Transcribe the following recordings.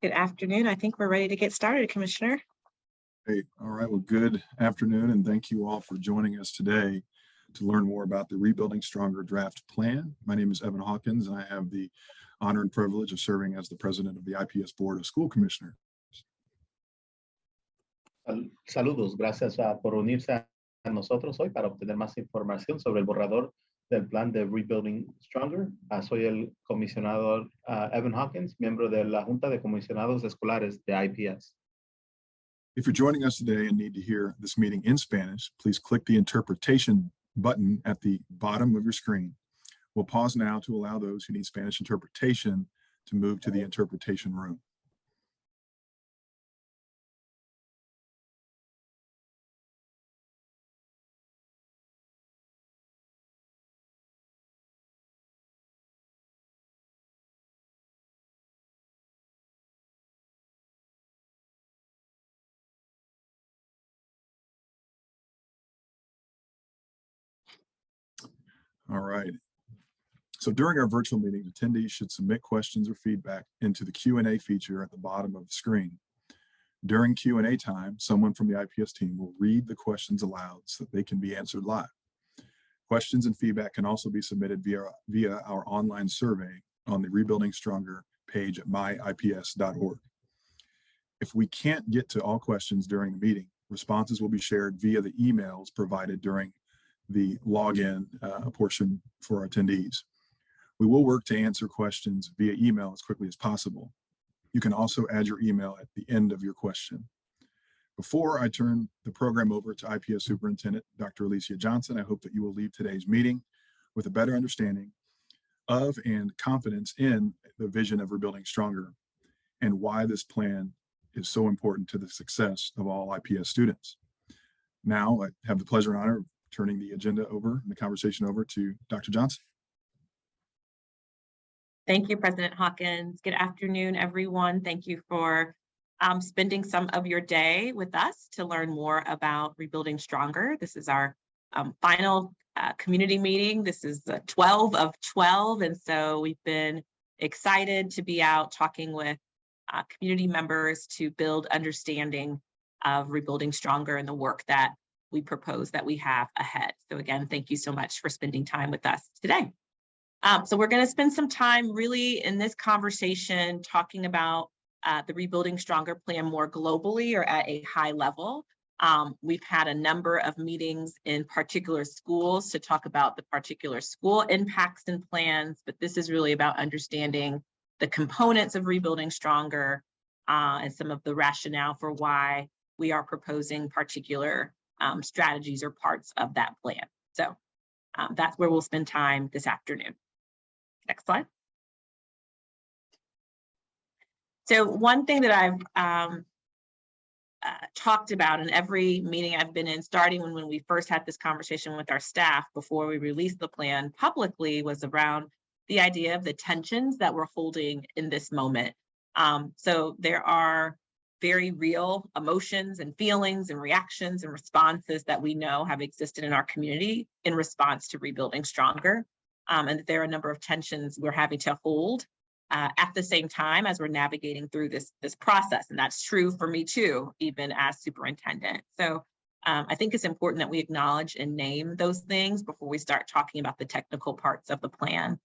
Good afternoon. I think we're ready to get started, Commissioner. Great. All right. Well, good afternoon, and thank you all for joining us today to learn more about the Rebuilding Stronger draft plan. My name is Evan Hawkins, and I have the honor and privilege of serving as the president of the IPS Board of School Commissioners. Saludos, gracias por unirse a nosotros hoy para obtener más información sobre el borrador del plan de Rebuilding Stronger. Soy el comisionado Evan Hawkins, miembro de la Junta de Comisionados Escolares de IPS. If you're joining us today and need to hear this meeting in Spanish, please click the interpretation button at the bottom of your screen. We'll pause now to allow those who need Spanish interpretation to move to the interpretation room. All right. So during our virtual meeting, attendees should submit questions or feedback into the Q&A feature at the bottom of the screen. During Q&A time, someone from the IPS team will read the questions aloud so that they can be answered live. Questions and feedback can also be submitted via our online survey on the Rebuilding Stronger page at myips.org. If we can't get to all questions during the meeting, responses will be shared via the emails provided during the login portion for our attendees. We will work to answer questions via email as quickly as possible. You can also add your email at the end of your question. Before I turn the program over to IPS Superintendent Dr. Alicia Johnson, I hope that you will leave today's meeting with a better understanding of and confidence in the vision of Rebuilding Stronger and why this plan is so important to the success of all IPS students. Now, I have the pleasure and honor of turning the agenda over and the conversation over to Dr. Johnson. Thank you, President Hawkins. Good afternoon, everyone. Thank you for spending some of your day with us to learn more about Rebuilding Stronger. This is our final community meeting. This is 12 of 12, and so we've been excited to be out talking with community members to build understanding of Rebuilding Stronger and the work that we propose that we have ahead. So again, thank you so much for spending time with us today. So we're going to spend some time really in this conversation talking about the Rebuilding Stronger plan more globally or at a high level. We've had a number of meetings in particular schools to talk about the particular school impacts and plans, but this is really about understanding the components of Rebuilding Stronger and some of the rationale for why we are proposing particular strategies or parts of that plan. So that's where we'll spend time this afternoon. Next slide. So one thing that I've talked about in every meeting I've been in, starting when we first had this conversation with our staff before we released the plan publicly, was around the idea of the tensions that we're holding in this moment. So there are very real emotions and feelings and reactions and responses that we know have existed in our community in response to Rebuilding Stronger. And that there are a number of tensions we're having to hold at the same time as we're navigating through this process. And that's true for me too, even as superintendent. So I think it's important that we acknowledge and name those things before we start talking about the technical parts of the plan.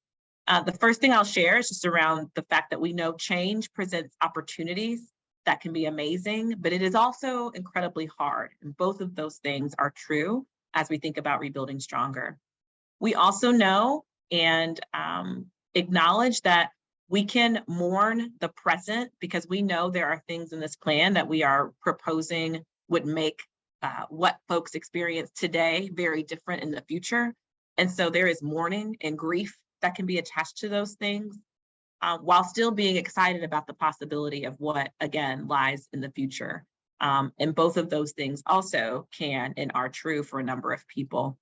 The first thing I'll share is just around the fact that we know change presents opportunities that can be amazing, but it is also incredibly hard. And both of those things are true as we think about Rebuilding Stronger. We also know and acknowledge that we can mourn the present because we know there are things in this plan that we are proposing would make what folks experience today very different in the future. And so there is mourning and grief that can be attached to those things, while still being excited about the possibility of what, again, lies in the future. And both of those things also can and are true for a number of people.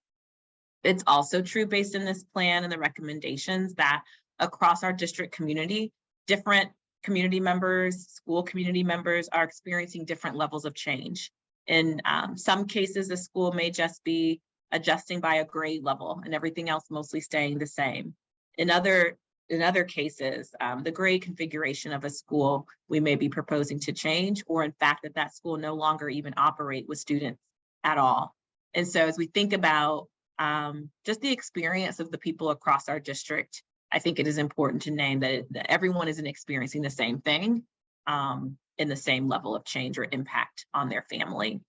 It's also true based in this plan and the recommendations that across our district community, different community members, school community members are experiencing different levels of change. In some cases, the school may just be adjusting by a grade level and everything else mostly staying the same. In other in other cases, the grade configuration of a school we may be proposing to change, or in fact that school no longer even operate with students at all. And so as we think about just the experience of the people across our district, I think it is important to name that everyone isn't experiencing the same thing in the same level of change or impact on their family.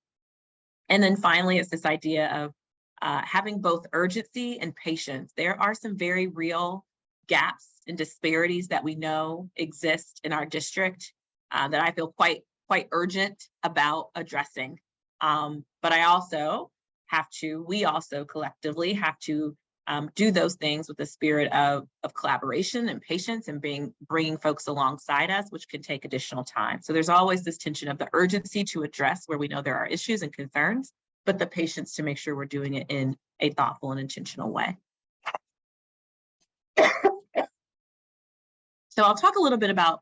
And then finally, it's this idea of having both urgency and patience. There are some very real gaps and disparities that we know exist in our district that I feel quite urgent about addressing. But I also we also collectively have to do those things with the spirit of collaboration and patience and bringing folks alongside us, which can take additional time. So there's always this tension of the urgency to address where we know there are issues and concerns, but the patience to make sure we're doing it in a thoughtful and intentional way. So I'll talk a little bit about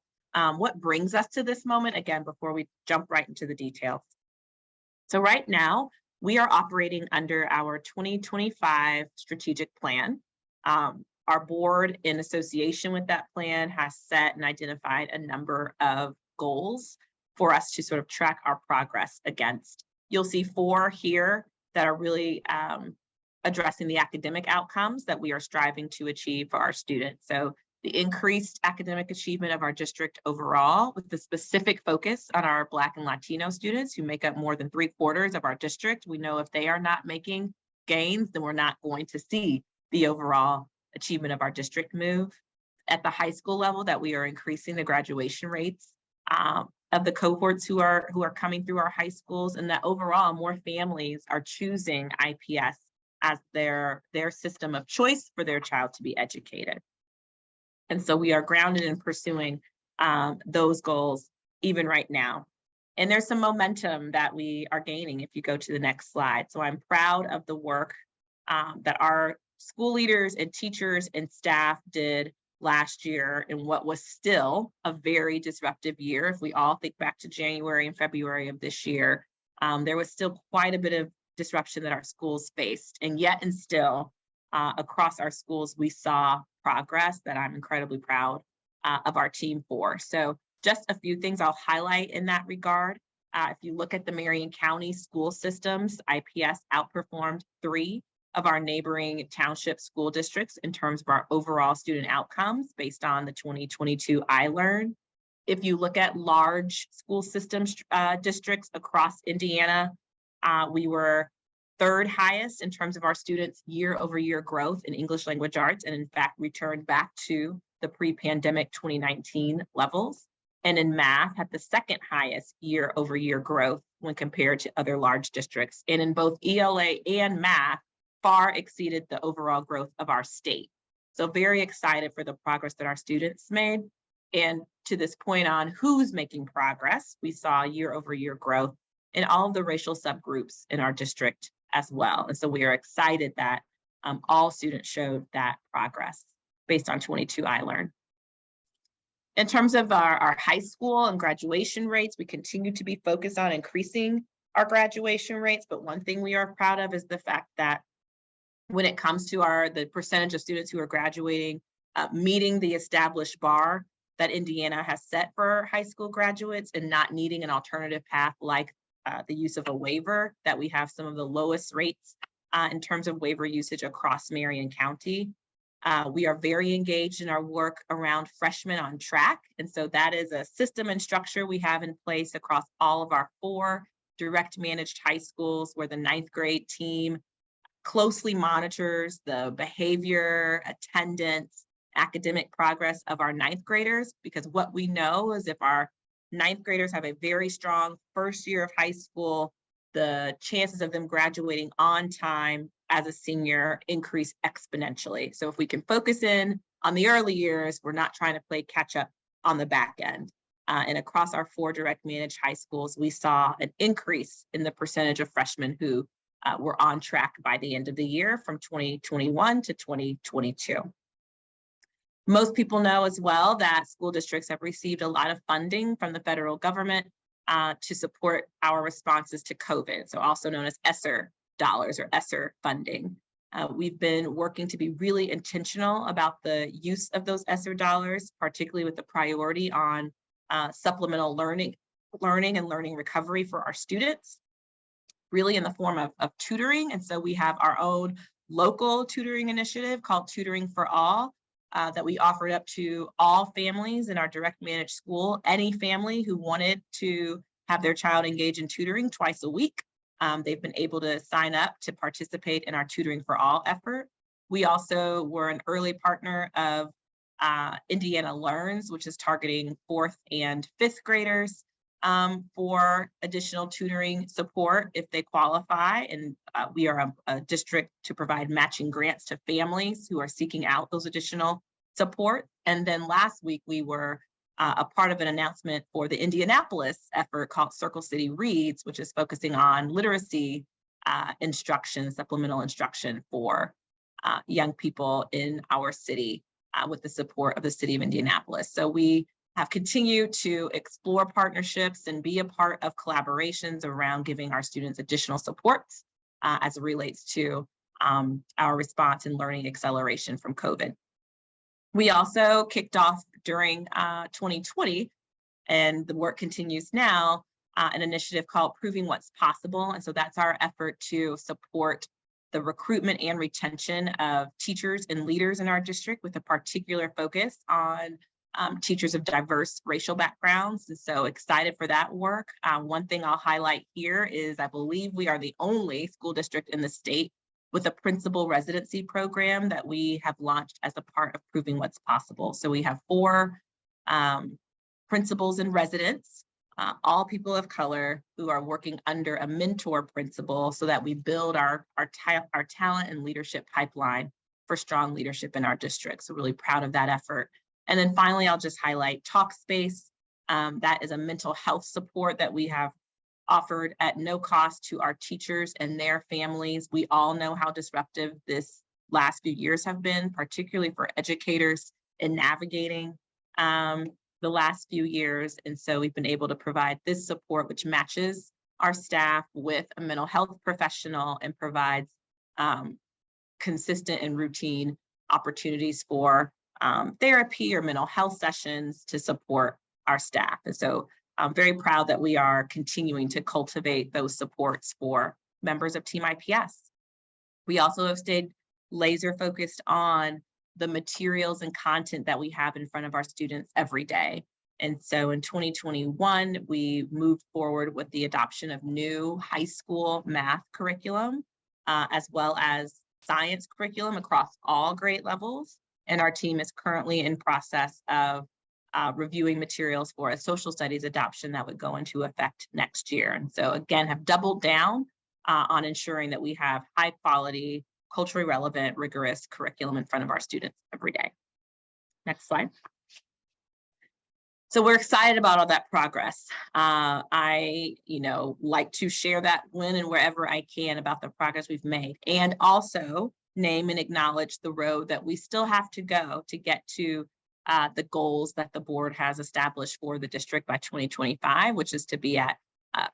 what brings us to this moment, again, before we jump right into the details. So right now, we are operating under our 2025 strategic plan. Our board, in association with that plan, has set and identified a number of goals for us to sort of track our progress against. You'll see 4 here that are really addressing the academic outcomes that we are striving to achieve for our students. So the increased academic achievement of our district overall, with the specific focus on our Black and Latino students who make up more than 3/4 of our district. We know if they are not making gains, then we're not going to see the overall achievement of our district move. At the high school level, that we are increasing the graduation rates of the cohorts who are coming through our high schools, and that overall more families are choosing IPS as their system of choice for their child to be educated. And so we are grounded in pursuing those goals even right now. And there's some momentum that we are gaining if you go to the next slide. So I'm proud of the work that our school leaders and teachers and staff did last year in what was still a very disruptive year. If we all think back to January and February of this year, there was still quite a bit of disruption that our schools faced. And yet and still, across our schools, we saw progress that I'm incredibly proud of our team for. So just a few things I'll highlight in that regard. If you look at the Marion County school systems, IPS outperformed 3 of our neighboring township school districts in terms of our overall student outcomes based on the 2022 iLearn. If you look at large school systems districts across Indiana, we were 3rd highest in terms of our students' year-over-year growth in English language arts, and in fact returned back to the pre-pandemic 2019 levels. And in math, had the 2nd highest year-over-year growth when compared to other large districts. And in both ELA and math, far exceeded the overall growth of our state. So very excited for the progress that our students made. And to this point on who's making progress, we saw year-over-year growth in all of the racial subgroups in our district as well. And so we are excited that all students showed that progress based on 22 iLearn. In terms of our high school and graduation rates, we continue to be focused on increasing our graduation rates. But one thing we are proud of is the fact that when it comes to the percentage of students who are graduating, meeting the established bar that Indiana has set for high school graduates and not needing an alternative path like the use of a waiver, that we have some of the lowest rates in terms of waiver usage across Marion County. We are very engaged in our work around freshmen on track. And so that is a system and structure we have in place across all of our 4 direct managed high schools, where the 9th grade team closely monitors the behavior, attendance, academic progress of our 9th graders, because what we know is if our 9th graders have a very strong first year of high school, the chances of them graduating on time as a senior increase exponentially. So if we can focus in on the early years, we're not trying to play catch up on the back end. And across our 4 direct managed high schools, we saw an increase in the percentage of freshmen who were on track by the end of the year from 2021 to 2022. Most people know as well that school districts have received a lot of funding from the federal government to support our responses to COVID, so also known as ESSER dollars or ESSER funding. We've been working to be really intentional about the use of those ESSER dollars, particularly with the priority on supplemental learning and learning recovery for our students, really in the form of tutoring. And so we have our own local tutoring initiative called Tutoring for All that we offered up to all families in our direct managed school, any family who wanted to have their child engage in tutoring twice a week. They've been able to sign up to participate in our Tutoring for All effort. We also were an early partner of Indiana Learns, which is targeting 4th and 5th graders for additional tutoring support if they qualify. And we are a district to provide matching grants to families who are seeking out those additional support. And then last week, we were a part of an announcement for the Indianapolis effort called Circle City Reads, which is focusing on literacy instruction, supplemental instruction for young people in our city with the support of the city of Indianapolis. So we have continued to explore partnerships and be a part of collaborations around giving our students additional supports as it relates to our response and learning acceleration from COVID. We also kicked off during 2020, and the work continues now, an initiative called Proving What's Possible. And so that's our effort to support the recruitment and retention of teachers and leaders in our district with a particular focus on teachers of diverse racial backgrounds. And so excited for that work. One thing I'll highlight here is I believe we are the only school district in the state with a principal residency program that we have launched as a part of Proving What's Possible. So we have 4 principals and residents, all people of color who are working under a mentor principal so that we build our talent and leadership pipeline for strong leadership in our district. So really proud of that effort. And then finally, I'll just highlight Talkspace. That is a mental health support that we have offered at no cost to our teachers and their families. We all know how disruptive this last few years have been, particularly for educators in navigating the last few years. And so we've been able to provide this support, which matches our staff with a mental health professional and provides consistent and routine opportunities for therapy or mental health sessions to support our staff. And so I'm very proud that we are continuing to cultivate those supports for members of Team IPS. We also have stayed laser focused on the materials and content that we have in front of our students every day. And so in 2021, we moved forward with the adoption of new high school math curriculum, as well as science curriculum across all grade levels. And our team is currently in process of reviewing materials for a social studies adoption that would go into effect next year. And so again, have doubled down on ensuring that we have high quality, culturally relevant, rigorous curriculum in front of our students every day. Next slide. So we're excited about all that progress. I like to share that when and wherever I can about the progress we've made, and also name and acknowledge the road that we still have to go to get to the goals that the board has established for the district by 2025, which is to be at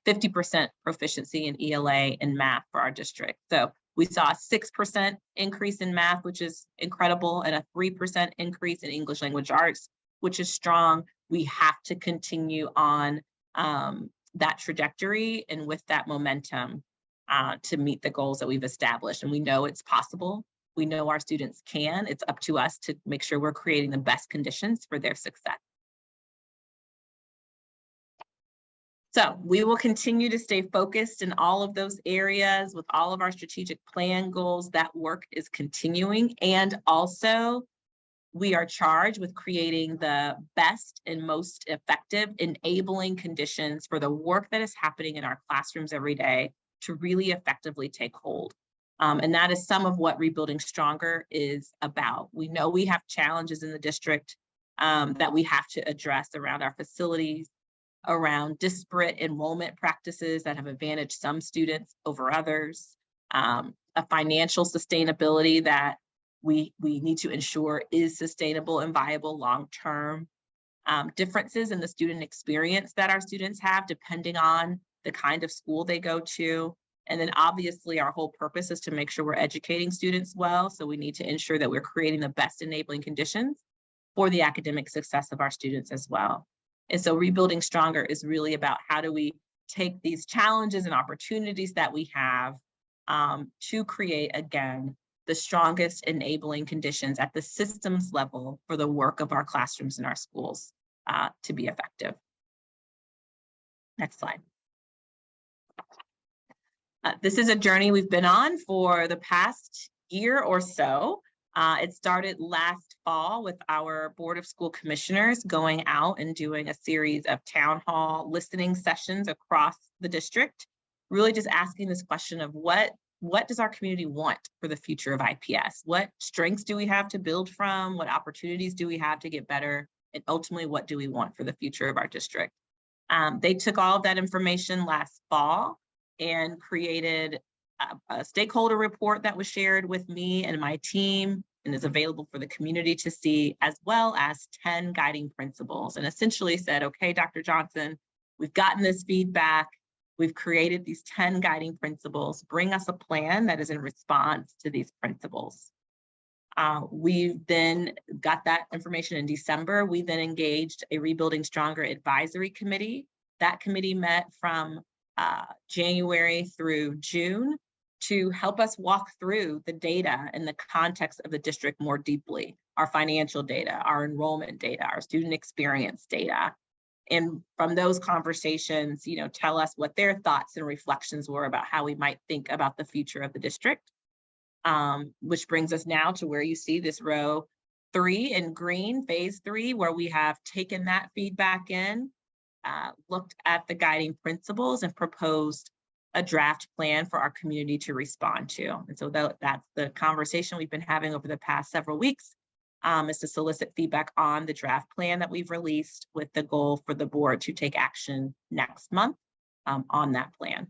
50% proficiency in ELA and math for our district. So we saw a 6% increase in math, which is incredible, and a 3% increase in English language arts, which is strong. We have to continue on that trajectory and with that momentum to meet the goals that we've established. And we know it's possible. We know our students can. It's up to us to make sure we're creating the best conditions for their success. So we will continue to stay focused in all of those areas with all of our strategic plan goals. That work is continuing. And also, we are charged with creating the best and most effective enabling conditions for the work that is happening in our classrooms every day to really effectively take hold. And that is some of what Rebuilding Stronger is about. We know we have challenges in the district that we have to address around our facilities, around disparate enrollment practices that have advantaged some students over others, a financial sustainability that we need to ensure is sustainable and viable long-term, differences in the student experience that our students have depending on the kind of school they go to, And then obviously our whole purpose is to make sure we're educating students well. So we need to ensure that we're creating the best enabling conditions for the academic success of our students as well. And so Rebuilding Stronger is really about how do we take these challenges and opportunities that we have to create, again, the strongest enabling conditions at the systems level for the work of our classrooms and our schools to be effective. Next slide. This is a journey we've been on for the past year or so. It started last fall with our Board of School Commissioners going out and doing a series of town hall listening sessions across the district, really just asking this question of what does our community want for the future of IPS? What strengths do we have to build from? What opportunities do we have to get better? And ultimately, what do we want for the future of our district? They took all of that information last fall and created a stakeholder report that was shared with me and my team and is available for the community to see, as well as 10 guiding principles, and essentially said, okay, Dr. Johnson, we've gotten this feedback. We've created these 10 guiding principles. Bring us a plan that is in response to these principles. We then got that information in December. We then engaged a Rebuilding Stronger advisory committee. That committee met from January through June to help us walk through the data in the context of the district more deeply, our financial data, our enrollment data, our student experience data. And from those conversations, tell us what their thoughts and reflections were about how we might think about the future of the district. Which brings us now to where you see this row 3 in green, phase 3, where we have taken that feedback in, looked at the guiding principles and proposed a draft plan for our community to respond to. And so that's the conversation we've been having over the past several weeks, is to solicit feedback on the draft plan that we've released, with the goal for the board to take action next month on that plan.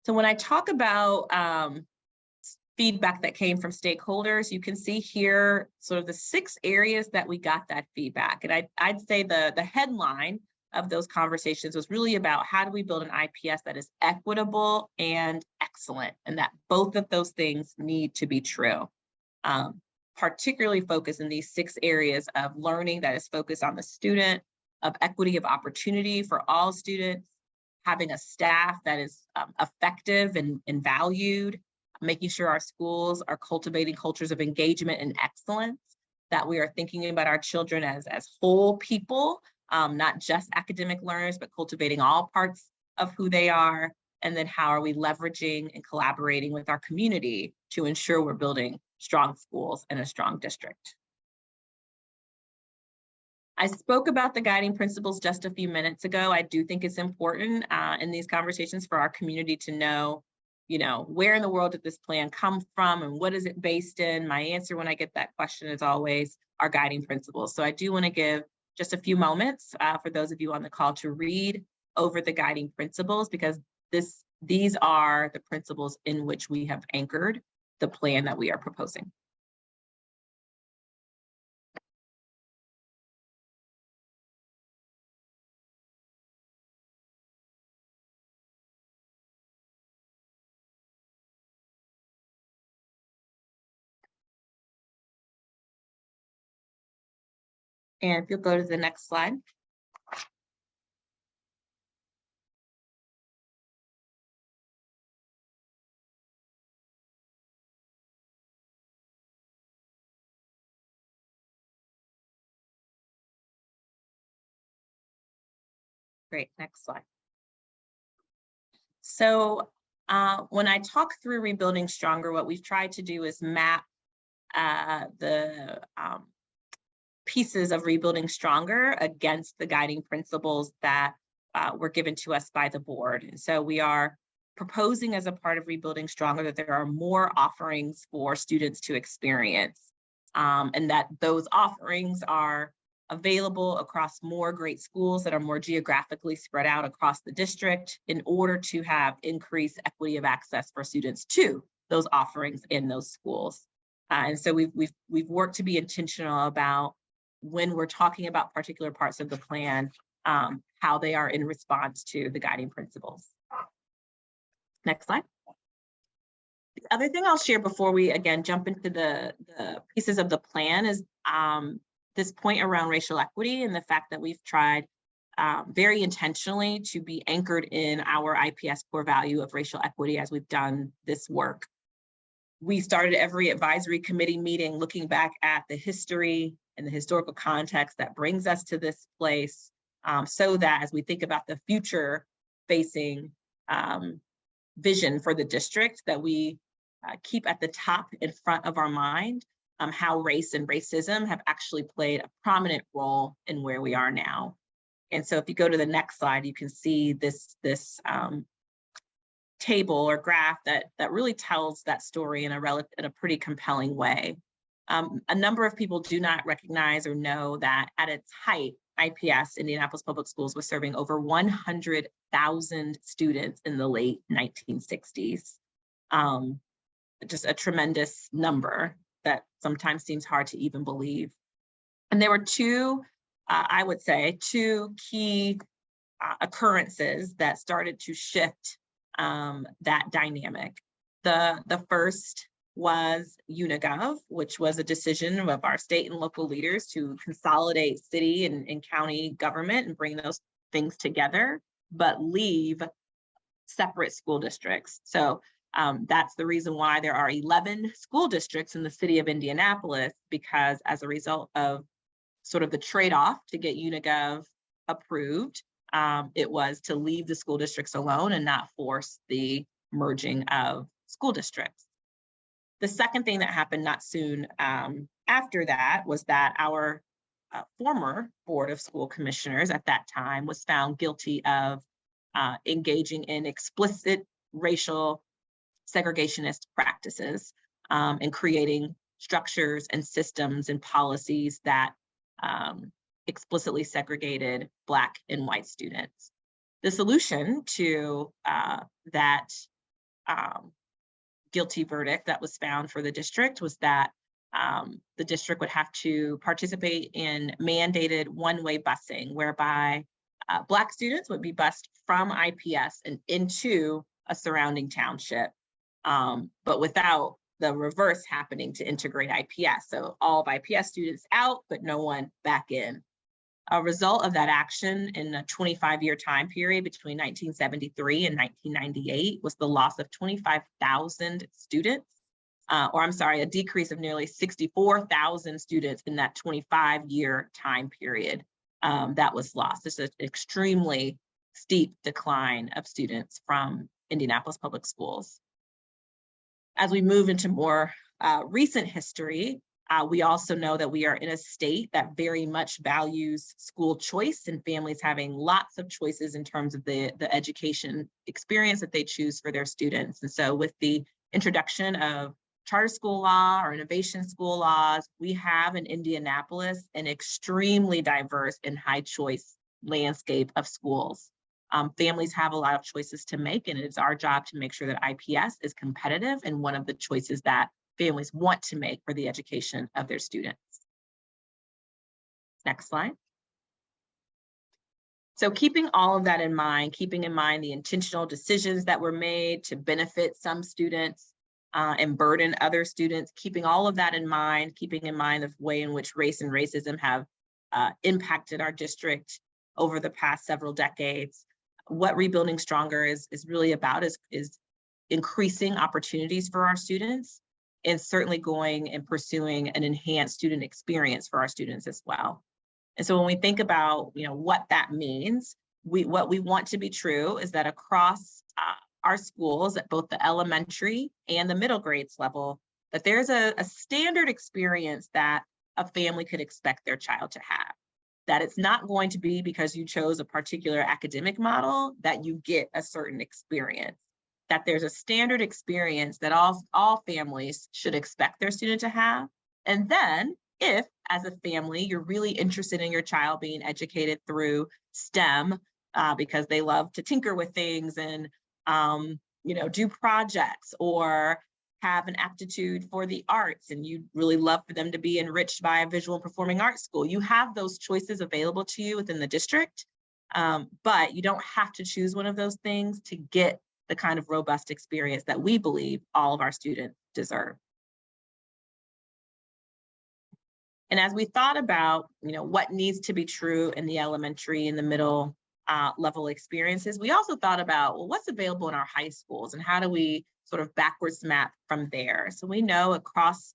So when I talk about feedback that came from stakeholders, you can see here sort of the 6 areas that we got that feedback. And I'd say the headline of those conversations was really about how do we build an IPS that is equitable and excellent, and that both of those things need to be true. Particularly focused in these 6 areas of learning that is focused on the student, of equity of opportunity for all students, having a staff that is effective and valued, making sure our schools are cultivating cultures of engagement and excellence, that we are thinking about our children as whole people, not just academic learners, but cultivating all parts of who they are. And then how are we leveraging and collaborating with our community to ensure we're building strong schools and a strong district. I spoke about the guiding principles just a few minutes ago. I do think it's important in these conversations for our community to know, where in the world did this plan come from and what is it based in? My answer when I get that question is always our guiding principles. So I do want to give just a few moments for those of you on the call to read over the guiding principles, because these are the principles in which we have anchored the plan that we are proposing. And if you'll go to the next slide. Great, next slide. So when I talk through Rebuilding Stronger, what we've tried to do is map the pieces of Rebuilding Stronger against the guiding principles that were given to us by the board. And so we are proposing as a part of Rebuilding Stronger that there are more offerings for students to experience, and that those offerings are available across more great schools that are more geographically spread out across the district in order to have increased equity of access for students to those offerings in those schools. And so we've worked to be intentional about when we're talking about particular parts of the plan, how how they are in response to the guiding principles. Next slide. The other thing I'll share before we again jump into the pieces of the plan is this point around racial equity and the fact that we've tried very intentionally to be anchored in our IPS core value of racial equity as we've done this work. We started every advisory committee meeting looking back at the history and the historical context that brings us to this place, so that as we think about the future facing vision for the district, that we keep at the top in front of our mind how race and racism have actually played a prominent role in where we are now. And so if you go to the next slide, you can see this table or graph that really tells that story in a pretty compelling way. A number of people do not recognize or know that at its height, IPS, Indianapolis Public Schools, was serving over 100,000 students in the late 1960s. Just a tremendous number that sometimes seems hard to even believe. And there were two, I would say, two key occurrences that started to shift that dynamic. The first was UNIGOV, which was a decision of our state and local leaders to consolidate city and county government and bring those things together, but leave separate school districts. So that's the reason why there are 11 school districts in the city of Indianapolis, because as a result of sort of the trade-off to get UNIGOV approved, it was to leave the school districts alone and not force the merging of school districts. The second thing that happened not soon after that was that our former Board of School Commissioners at that time was found guilty of engaging in explicit racial segregationist practices and creating structures and systems and policies that explicitly segregated Black and white students. The solution to that guilty verdict that was found for the district was that the district would have to participate in mandated one-way busing, whereby Black students would be bused from IPS and into a surrounding township, but without the reverse happening to integrate IPS. So all of IPS students out, but no one back in. A result of that action in a 25-year time period between 1973 and 1998 was the loss of 25,000 students, a decrease of nearly 64,000 students in that 25-year time period that was lost. This is an extremely steep decline of students from Indianapolis Public Schools. As we move into more recent history, we also know that we are in a state that very much values school choice and families having lots of choices in terms of the education experience that they choose for their students. And so with the introduction of charter school law or innovation school laws, we have in Indianapolis an extremely diverse and high choice landscape of schools. Families have a lot of choices to make, and it's our job to make sure that IPS is competitive and one of the choices that families want to make for the education of their students. Next slide. So keeping all of that in mind, keeping in mind the intentional decisions that were made to benefit some students and burden other students, keeping all of that in mind, keeping in mind the way in which race and racism have impacted our district over the past several decades. What Rebuilding Stronger is really about is increasing opportunities for our students, and certainly going and pursuing an enhanced student experience for our students as well. And so when we think about what that means, what we want to be true is that across our schools at both the elementary and the middle grades level, that there's a standard experience that a family could expect their child to have. That it's not going to be because you chose a particular academic model that you get a certain experience. That there's a standard experience that all families should expect their student to have. And then if, as a family, you're really interested in your child being educated through STEM because they love to tinker with things and do projects, or have an aptitude for the arts and you really love for them to be enriched by a visual and performing arts school, you have those choices available to you within the district. But you don't have to choose one of those things to get the kind of robust experience that we believe all of our students deserve. And as we thought about, what needs to be true in the elementary and the middle level experiences, we also thought about, well, what's available in our high schools and how do we sort of backwards map from there? So we know across,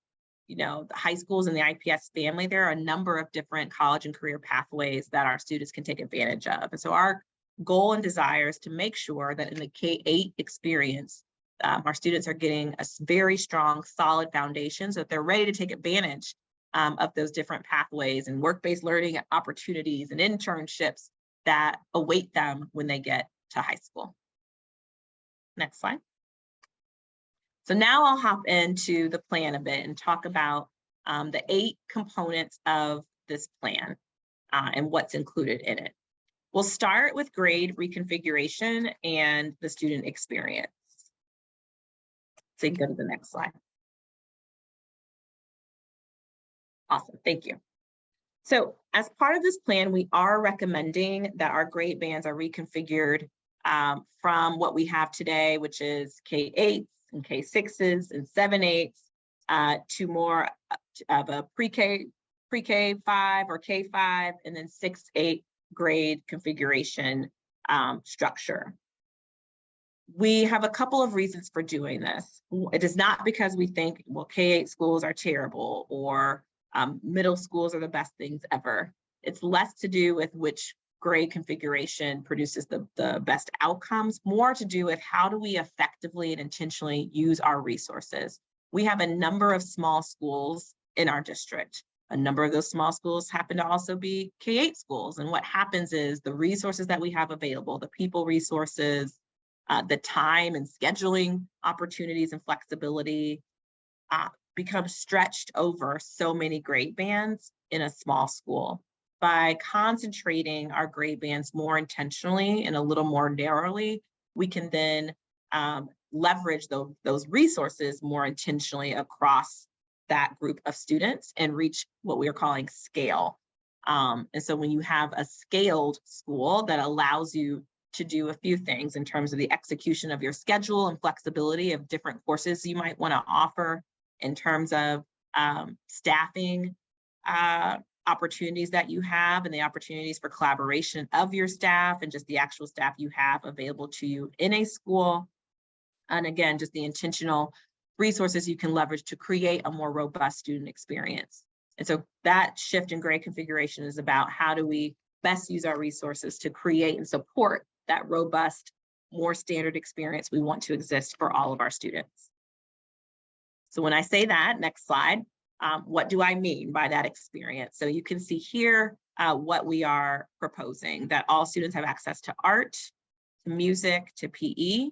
the high schools and the IPS family, there are a number of different college and career pathways that our students can take advantage of. And so our goal and desire is to make sure that in the K-8 experience, our students are getting a very strong, solid foundation so that they're ready to take advantage of those different pathways and work-based learning opportunities and internships that await them when they get to high school. Next slide. So now I'll hop into the plan a bit and talk about the 8 components of this plan and what's included in it. We'll start with grade reconfiguration and the student experience. So you can go to the next slide. Awesome, thank you. So as part of this plan, we are recommending that our grade bands are reconfigured from what we have today, which is K-8s and K-6s and 7-8s to more of a pre-K 5 or K-5 and then 6-8 grade configuration structure. We have a couple of reasons for doing this. It is not because we think, well, K-8 schools are terrible or middle schools are the best things ever. It's less to do with which grade configuration produces the best outcomes, more to do with how do we effectively and intentionally use our resources. We have a number of small schools in our district. A number of those small schools happen to also be K-8 schools. And what happens is the resources that we have available, the people resources, the time and scheduling opportunities and flexibility become stretched over so many grade bands in a small school. By concentrating our grade bands more intentionally and a little more narrowly, we can then leverage those resources more intentionally across that group of students and reach what we are calling scale. And so when you have a scaled school that allows you to do a few things in terms of the execution of your schedule and flexibility of different courses you might want to offer, in terms of staffing opportunities that you have and the opportunities for collaboration of your staff and just the actual staff you have available to you in a school. And again, just the intentional resources you can leverage to create a more robust student experience. And so that shift in grade configuration is about how do we best use our resources to create and support that robust, more standard experience we want to exist for all of our students. So when I say that, next slide, what do I mean by that experience? So you can see here what we are proposing, that all students have access to art, to music, to PE,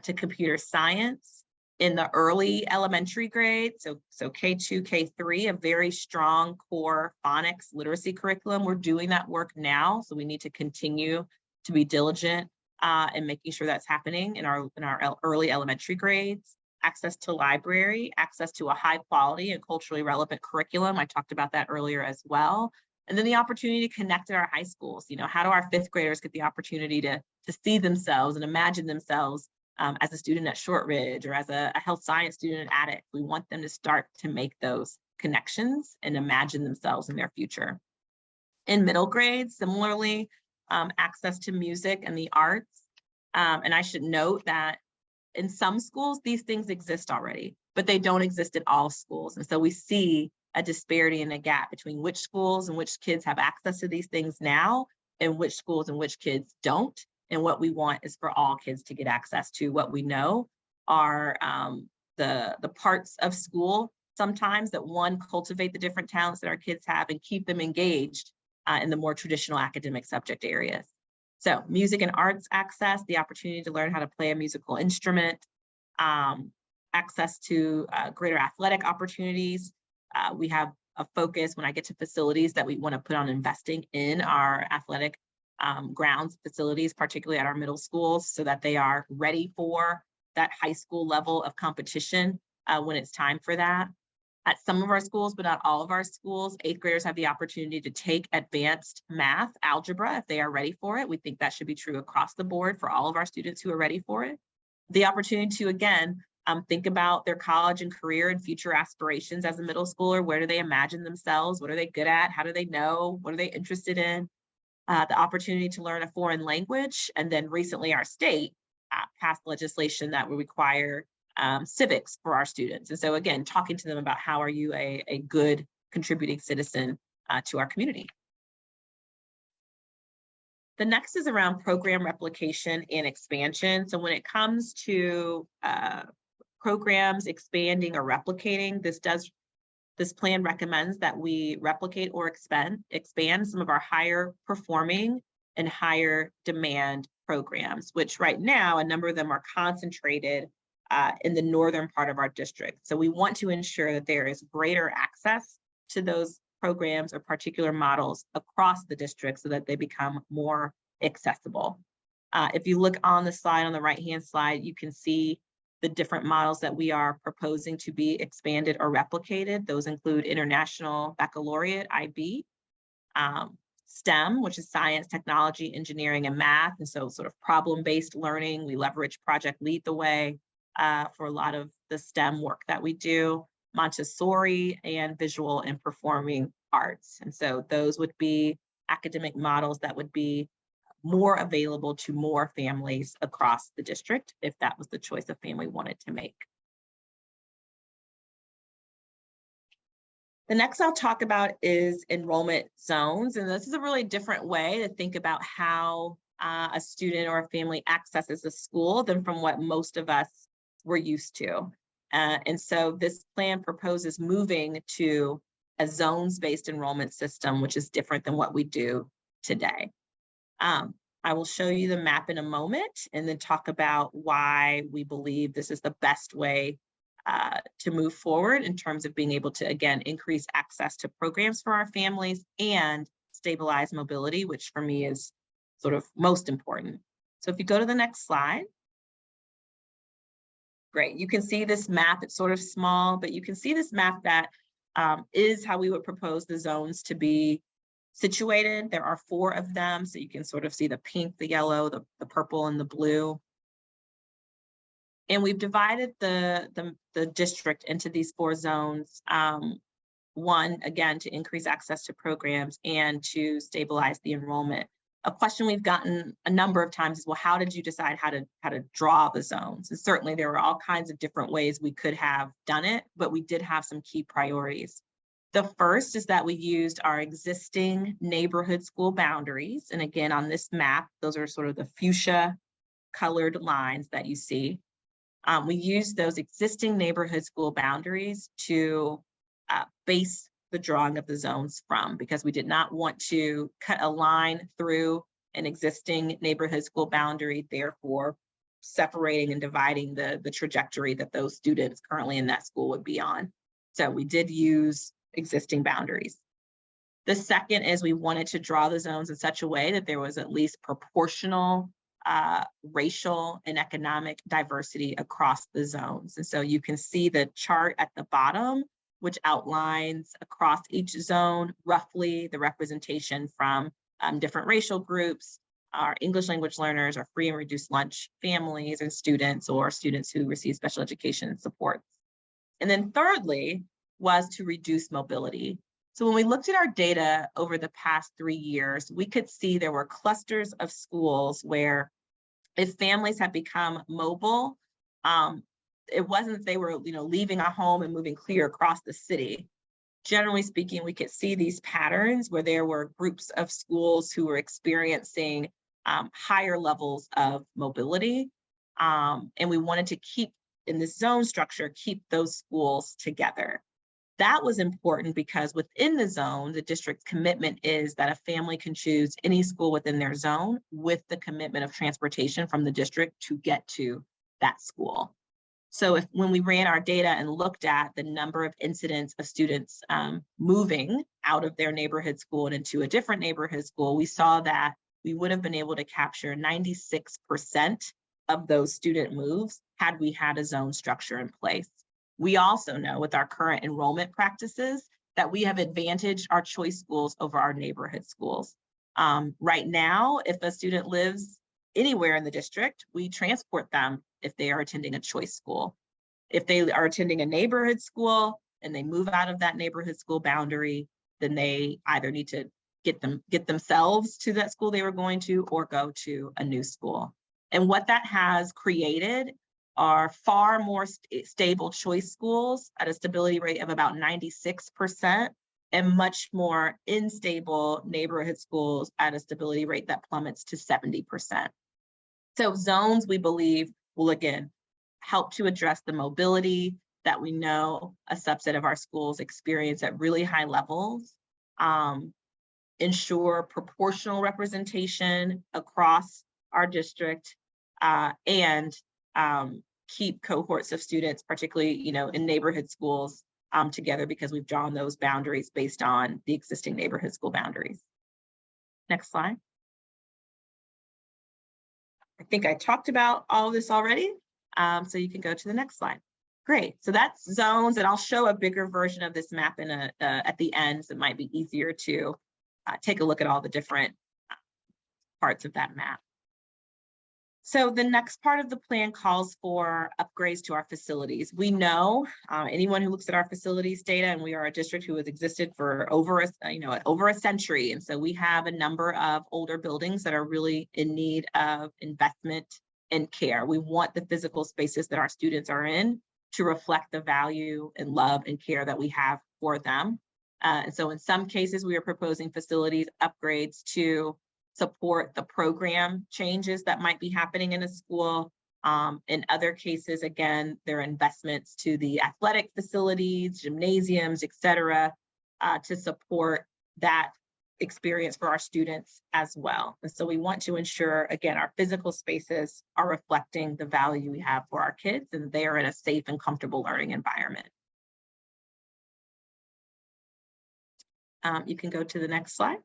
to computer science. In the early elementary grades, so K2, K3, a very strong core phonics literacy curriculum. We're doing that work now, so we need to continue to be diligent in making sure that's happening in our early elementary grades. Access to library, access to a high quality and culturally relevant curriculum. I talked about that earlier as well. And then the opportunity to connect at our high schools. How do our 5th graders get the opportunity to see themselves and imagine themselves as a student at Shortridge or as a health science student at Attic? We want them to start to make those connections and imagine themselves in their future. In middle grades, similarly, access to music and the arts. And I should note that in some schools, these things exist already, but they don't exist at all schools. And so we see a disparity and a gap between which schools and which kids have access to these things now and which schools and which kids don't. And what we want is for all kids to get access to what we know are the parts of school sometimes that cultivate the different talents that our kids have and keep them engaged in the more traditional academic subject areas. So music and arts access, the opportunity to learn how to play a musical instrument, access to greater athletic opportunities. We have a focus when I get to facilities that we want to put on investing in our athletic grounds facilities, particularly at our middle schools, so that they are ready for that high school level of competition when it's time for that. At some of our schools, but not all of our schools, 8th graders have the opportunity to take advanced math, algebra, if they are ready for it. We think that should be true across the board for all of our students who are ready for it. The opportunity to, again, think about their college and career and future aspirations as a middle schooler. Where do they imagine themselves? What are they good at? How do they know? What are they interested in? The opportunity to learn a foreign language. And then recently our state passed legislation that will require civics for our students. And so again, talking to them about how are you a good contributing citizen to our community. The next is around program replication and expansion. So when it comes to programs expanding or replicating, this plan recommends that we replicate or expand some of our higher performing and higher demand programs, which right now, a number of them are concentrated in the northern part of our district. So we want to ensure that there is greater access to those programs or particular models across the district so that they become more accessible. If you look on the slide, on the right-hand slide, you can see the different models that we are proposing to be expanded or replicated. Those include International Baccalaureate, IB, STEM, which is science, technology, engineering, and math. And so sort of problem-based learning. We leverage Project Lead the Way for a lot of the STEM work that we do, Montessori, and visual and performing arts. And so those would be academic models that would be more available to more families across the district if that was the choice a family wanted to make. The next I'll talk about is enrollment zones. And this is a really different way to think about how a student or a family accesses a school than from what most of us were used to. And so this plan proposes moving to a zones-based enrollment system, which is different than what we do today. I will show you the map in a moment and then talk about why we believe this is the best way to move forward in terms of being able to, again, increase access to programs for our families and stabilize mobility, which for me is sort of most important. So if you go to the next slide. Great, you can see this map. It's sort of small, but you can see this map that is how we would propose the zones to be situated. There are 4 of them, so you can sort of see the pink, the yellow, the purple, and the blue. And we've divided the district into these 4 zones. One, again, to increase access to programs and to stabilize the enrollment. A question we've gotten a number of times is, well, how did you decide how to draw the zones? And certainly there were all kinds of different ways we could have done it, but we did have some key priorities. The first is that we used our existing neighborhood school boundaries. And again, on this map, those are sort of the fuchsia colored lines that you see. We used those existing neighborhood school boundaries to base the drawing of the zones from, because we did not want to cut a line through an existing neighborhood school boundary, therefore separating and dividing the trajectory that those students currently in that school would be on. So we did use existing boundaries. The second is we wanted to draw the zones in such a way that there was at least proportional racial and economic diversity across the zones. And so you can see the chart at the bottom, which outlines across each zone roughly the representation from different racial groups, our English language learners, our free and reduced lunch families and students, or students who receive special education supports. And then thirdly was to reduce mobility. So when we looked at our data over the past 3 years, we could see there were clusters of schools where if families had become mobile, it wasn't that they were, leaving a home and moving clear across the city. Generally speaking, we could see these patterns where there were groups of schools who were experiencing higher levels of mobility. And we wanted to keep, in this zone structure, keep those schools together. That was important because within the zone, the district's commitment is that a family can choose any school within their zone with the commitment of transportation from the district to get to that school. So when we ran our data and looked at the number of incidents of students moving out of their neighborhood school and into a different neighborhood school, we saw that we would have been able to capture 96% of those student moves had we had a zone structure in place. We also know with our current enrollment practices that we have advantaged our choice schools over our neighborhood schools. Right now, if a student lives anywhere in the district, we transport them if they are attending a choice school. If they are attending a neighborhood school and they move out of that neighborhood school boundary, then they either need to get themselves to that school they were going to or go to a new school. And what that has created are far more stable choice schools at a stability rate of about 96% and much more unstable neighborhood schools at a stability rate that plummets to 70%. So zones, we believe, will again help to address the mobility that we know a subset of our schools experience at really high levels, ensure proportional representation across our district, and keep cohorts of students, particularly in neighborhood schools, together, because we've drawn those boundaries based on the existing neighborhood school boundaries. Next slide. I think I talked about all of this already, so you can go to the next slide. Great, so that's zones, and I'll show a bigger version of this map at the end, so it might be easier to take a look at all the different parts of that map. So the next part of the plan calls for upgrades to our facilities. We know anyone who looks at our facilities data, and we are a district who has existed for over a century, and so we have a number of older buildings that are really in need of investment and care. We want the physical spaces that our students are in to reflect the value and love and care that we have for them. And so in some cases, we are proposing facilities upgrades to support the program changes that might be happening in a school. In other cases, again, there are investments to the athletic facilities, gymnasiums, et cetera, to support that experience for our students as well. And so we want to ensure, again, our physical spaces are reflecting the value we have for our kids and they are in a safe and comfortable learning environment. You can go to the next slide.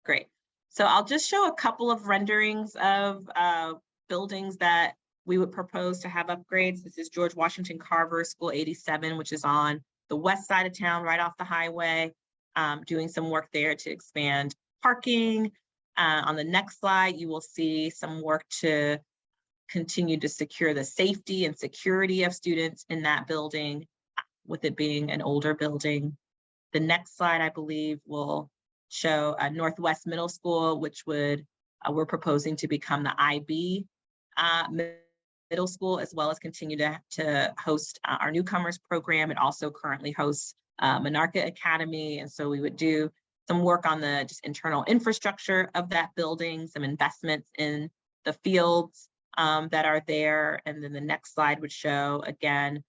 Great. So I'll just show a couple of renderings of buildings that we would propose to have upgrades. This is George Washington Carver School 87, which is on the west side of town, right off the highway, doing some work there to expand parking. On the next slide, you will see some work to continue to secure the safety and security of students in that building, with it being an older building. The next slide, I believe, will show Northwest Middle School, which we're proposing to become the IB middle school, as well as continue to host our newcomers program. It also currently hosts Monarca Academy. And so we would do some work on the just internal infrastructure of that building, some investments in the fields that are there. And then the next slide would show, again,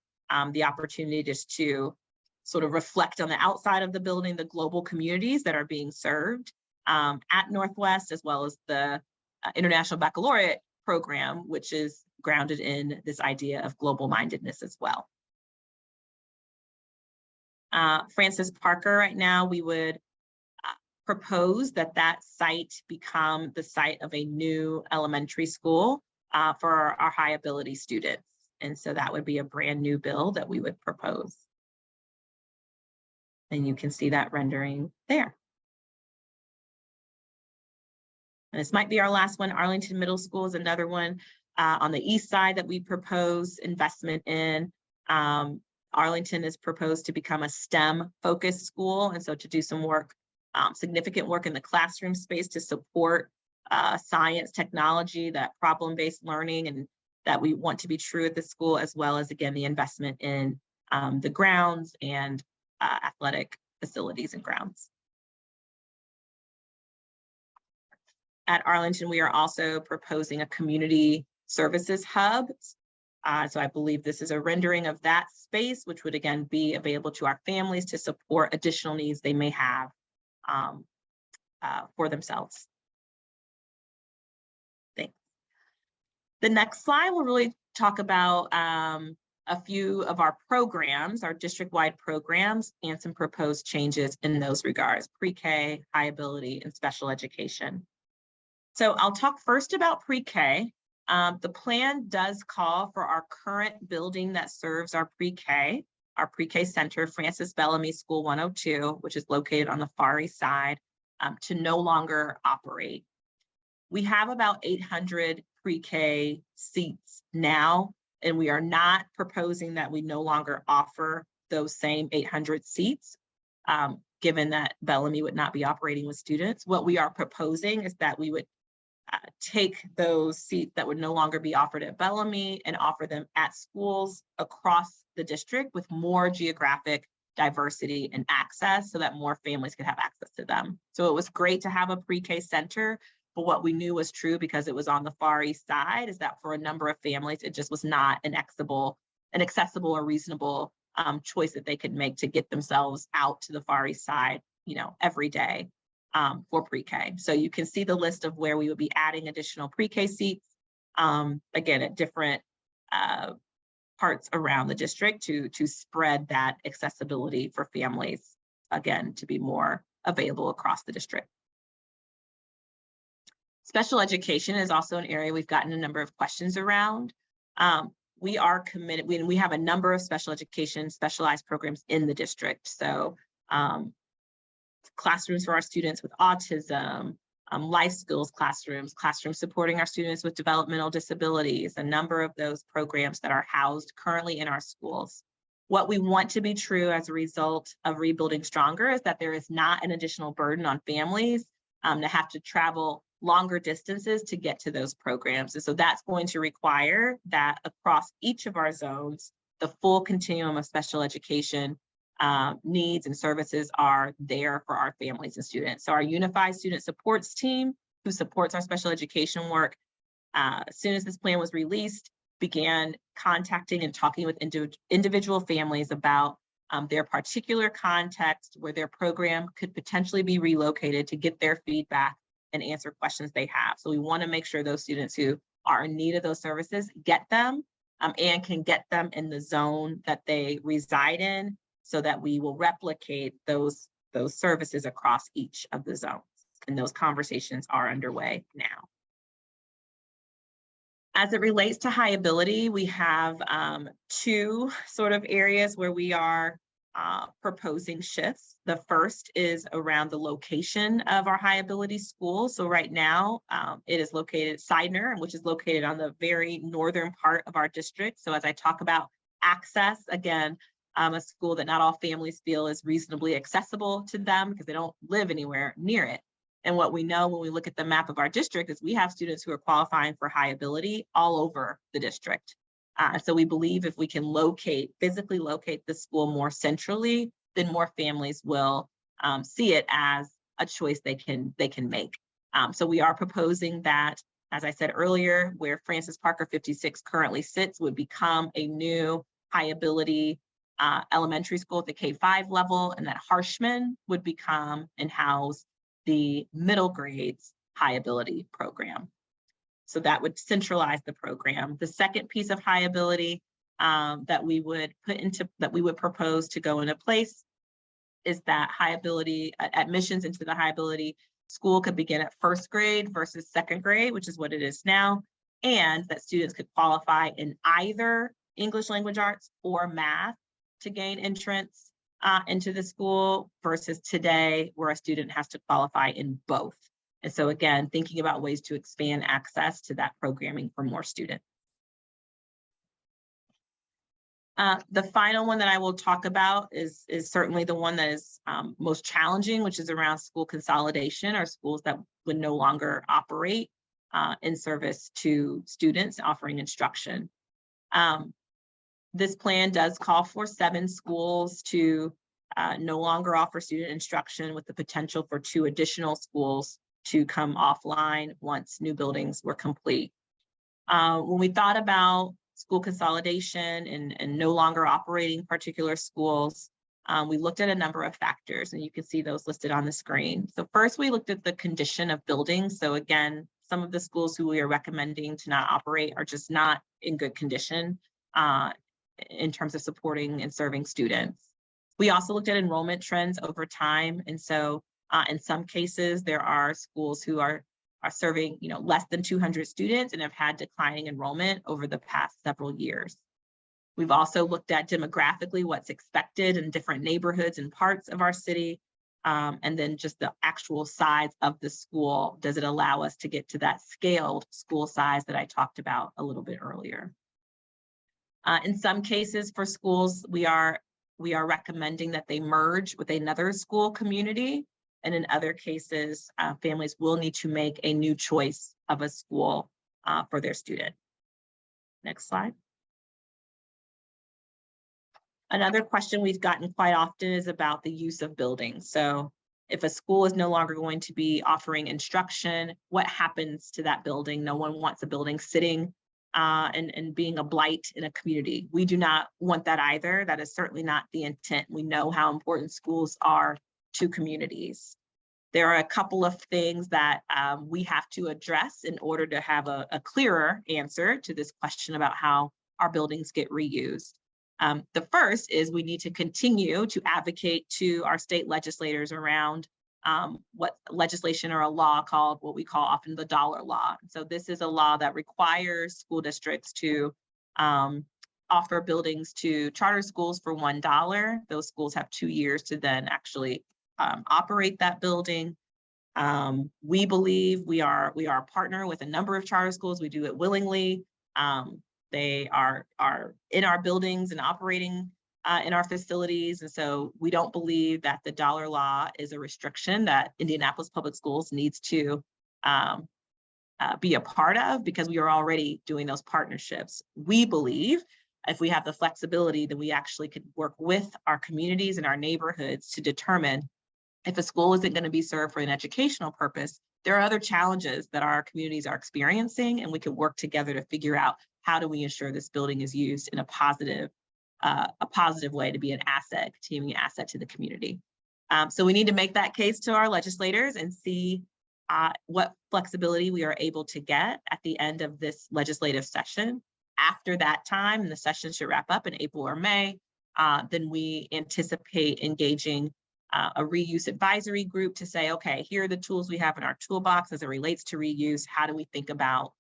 the opportunity just to sort of reflect on the outside of the building, the global communities that are being served at Northwest, as well as the International Baccalaureate program, which is grounded in this idea of global mindedness as well. Francis Parker, right now, we would propose that that site become the site of a new elementary school for our high ability students. And so that would be a brand new build that we would propose. And you can see that rendering there. And this might be our last one. Arlington Middle School is another one on the east side that we propose investment in. Arlington is proposed to become a STEM focused school. And so to do some work, significant work in the classroom space to support science, technology, that problem-based learning, and that we want to be true at the school, as well as, again, the investment in the grounds and athletic facilities and grounds. At Arlington, we are also proposing a community services hub. So I believe this is a rendering of that space, which would again be available to our families to support additional needs they may have for themselves. Thanks. The next slide will really talk about a few of our programs, our district-wide programs, and some proposed changes in those regards: pre-K, high ability, and special education. So I'll talk first about pre-K. The plan does call for our current building that serves our pre-K center, Francis Bellamy School 102, which is located on the Far East Side, to no longer operate. We have about 800 pre-K seats now, and we are not proposing that we no longer offer those same 800 seats, given that Bellamy would not be operating with students. What we are proposing is that we would take those seats that would no longer be offered at Bellamy and offer them at schools across the district with more geographic diversity and access so that more families could have access to them. So it was great to have a pre-K center, but what we knew was true because it was on the Far East Side is that for a number of families, it just was not an accessible or reasonable choice that they could make to get themselves out to the Far East Side, every day. For pre-K. So you can see the list of where we would be adding additional pre-K seats, again, at different parts around the district to spread that accessibility for families, again, to be more available across the district. Special education is also an area we've gotten a number of questions around. We are committed, we have a number of special education specialized programs in the district. So classrooms for our students with autism, life skills classrooms supporting our students with developmental disabilities, a number of those programs that are housed currently in our schools. What we want to be true as a result of Rebuilding Stronger is that there is not an additional burden on families to have to travel longer distances to get to those programs. And so that's going to require that across each of our zones, the full continuum of special education needs and services are there for our families and students. So our Unified Student Supports team, who supports our special education work, as soon as this plan was released, began contacting and talking with individual families about their particular context where their program could potentially be relocated to get their feedback and answer questions they have. So we want to make sure those students who are in need of those services get them and can get them in the zone that they reside in, so that we will replicate those services across each of the zones. And those conversations are underway now. As it relates to high ability, we have two sort of areas where we are proposing shifts. The first is around the location of our high ability schools. So right now it is located at Seidner, which is located on the very northern part of our district. So as I talk about access, again, a school that not all families feel is reasonably accessible to them because they don't live anywhere near it. And what we know when we look at the map of our district is we have students who are qualifying for high ability all over the district. So we believe if we can physically locate the school more centrally, then more families will see it as a choice they can make. So we are proposing that, as I said earlier, where Francis Parker 56 currently sits would become a new high ability elementary school at the K-5 level, and that Harshman would become and house the middle grades high ability program. So that would centralize the program. The second piece of high ability that we would propose to go into place is that high ability admissions into the high ability school could begin at first grade versus second grade, which is what it is now, and that students could qualify in either English language arts or math to gain entrance into the school versus today where a student has to qualify in both. And so again, thinking about ways to expand access to that programming for more students. The final one that I will talk about is certainly the one that is most challenging, which is around school consolidation, or schools that would no longer operate in service to students offering instruction. This plan does call for 7 schools to no longer offer student instruction, with the potential for 2 additional schools to come offline once new buildings were complete. When we thought about school consolidation and no longer operating particular schools, we looked at a number of factors, and you can see those listed on the screen. So first, we looked at the condition of buildings. So again, some of the schools who we are recommending to not operate are just not in good condition in terms of supporting and serving students. We also looked at enrollment trends over time. And so in some cases, there are schools who are are serving, less than 200 students and have had declining enrollment over the past several years. We've also looked at demographically what's expected in different neighborhoods and parts of our city, and then just the actual size of the school. Does it allow us to get to that scaled school size that I talked about a little bit earlier? In some cases for schools, we are recommending that they merge with another school community. And in other cases, families will need to make a new choice of a school for their student. Next slide. Another question we've gotten quite often is about the use of buildings. So if a school is no longer going to be offering instruction, what happens to that building? No one wants a building sitting and being a blight in a community. We do not want that either. That is certainly not the intent. We know how important schools are to communities. There are a couple of things that we have to address in order to have a clearer answer to this question about how our buildings get reused. The first is we need to continue to advocate to our state legislators around what legislation or a law called what we call often the dollar law. So this is a law that requires school districts to offer buildings to charter schools for $1. Those schools have 2 years to then actually operate that building. We believe we are a partner with a number of charter schools. We do it willingly. They are in our buildings and operating in our facilities. And so we don't believe that the dollar law is a restriction that Indianapolis Public Schools needs to be a part of, because we are already doing those partnerships. We believe if we have the flexibility that we actually could work with our communities and our neighborhoods to determine if a school isn't going to be served for an educational purpose, there are other challenges that our communities are experiencing, and we can work together to figure out how do we ensure this building is used in a positive way to be an asset, continuing asset to the community. So we need to make that case to our legislators and see what flexibility we are able to get at the end of this legislative session. After that time, and the session should wrap up in April or May, then we anticipate engaging a reuse advisory group to say, okay, here are the tools we have in our toolbox as it relates to reuse. How do we think about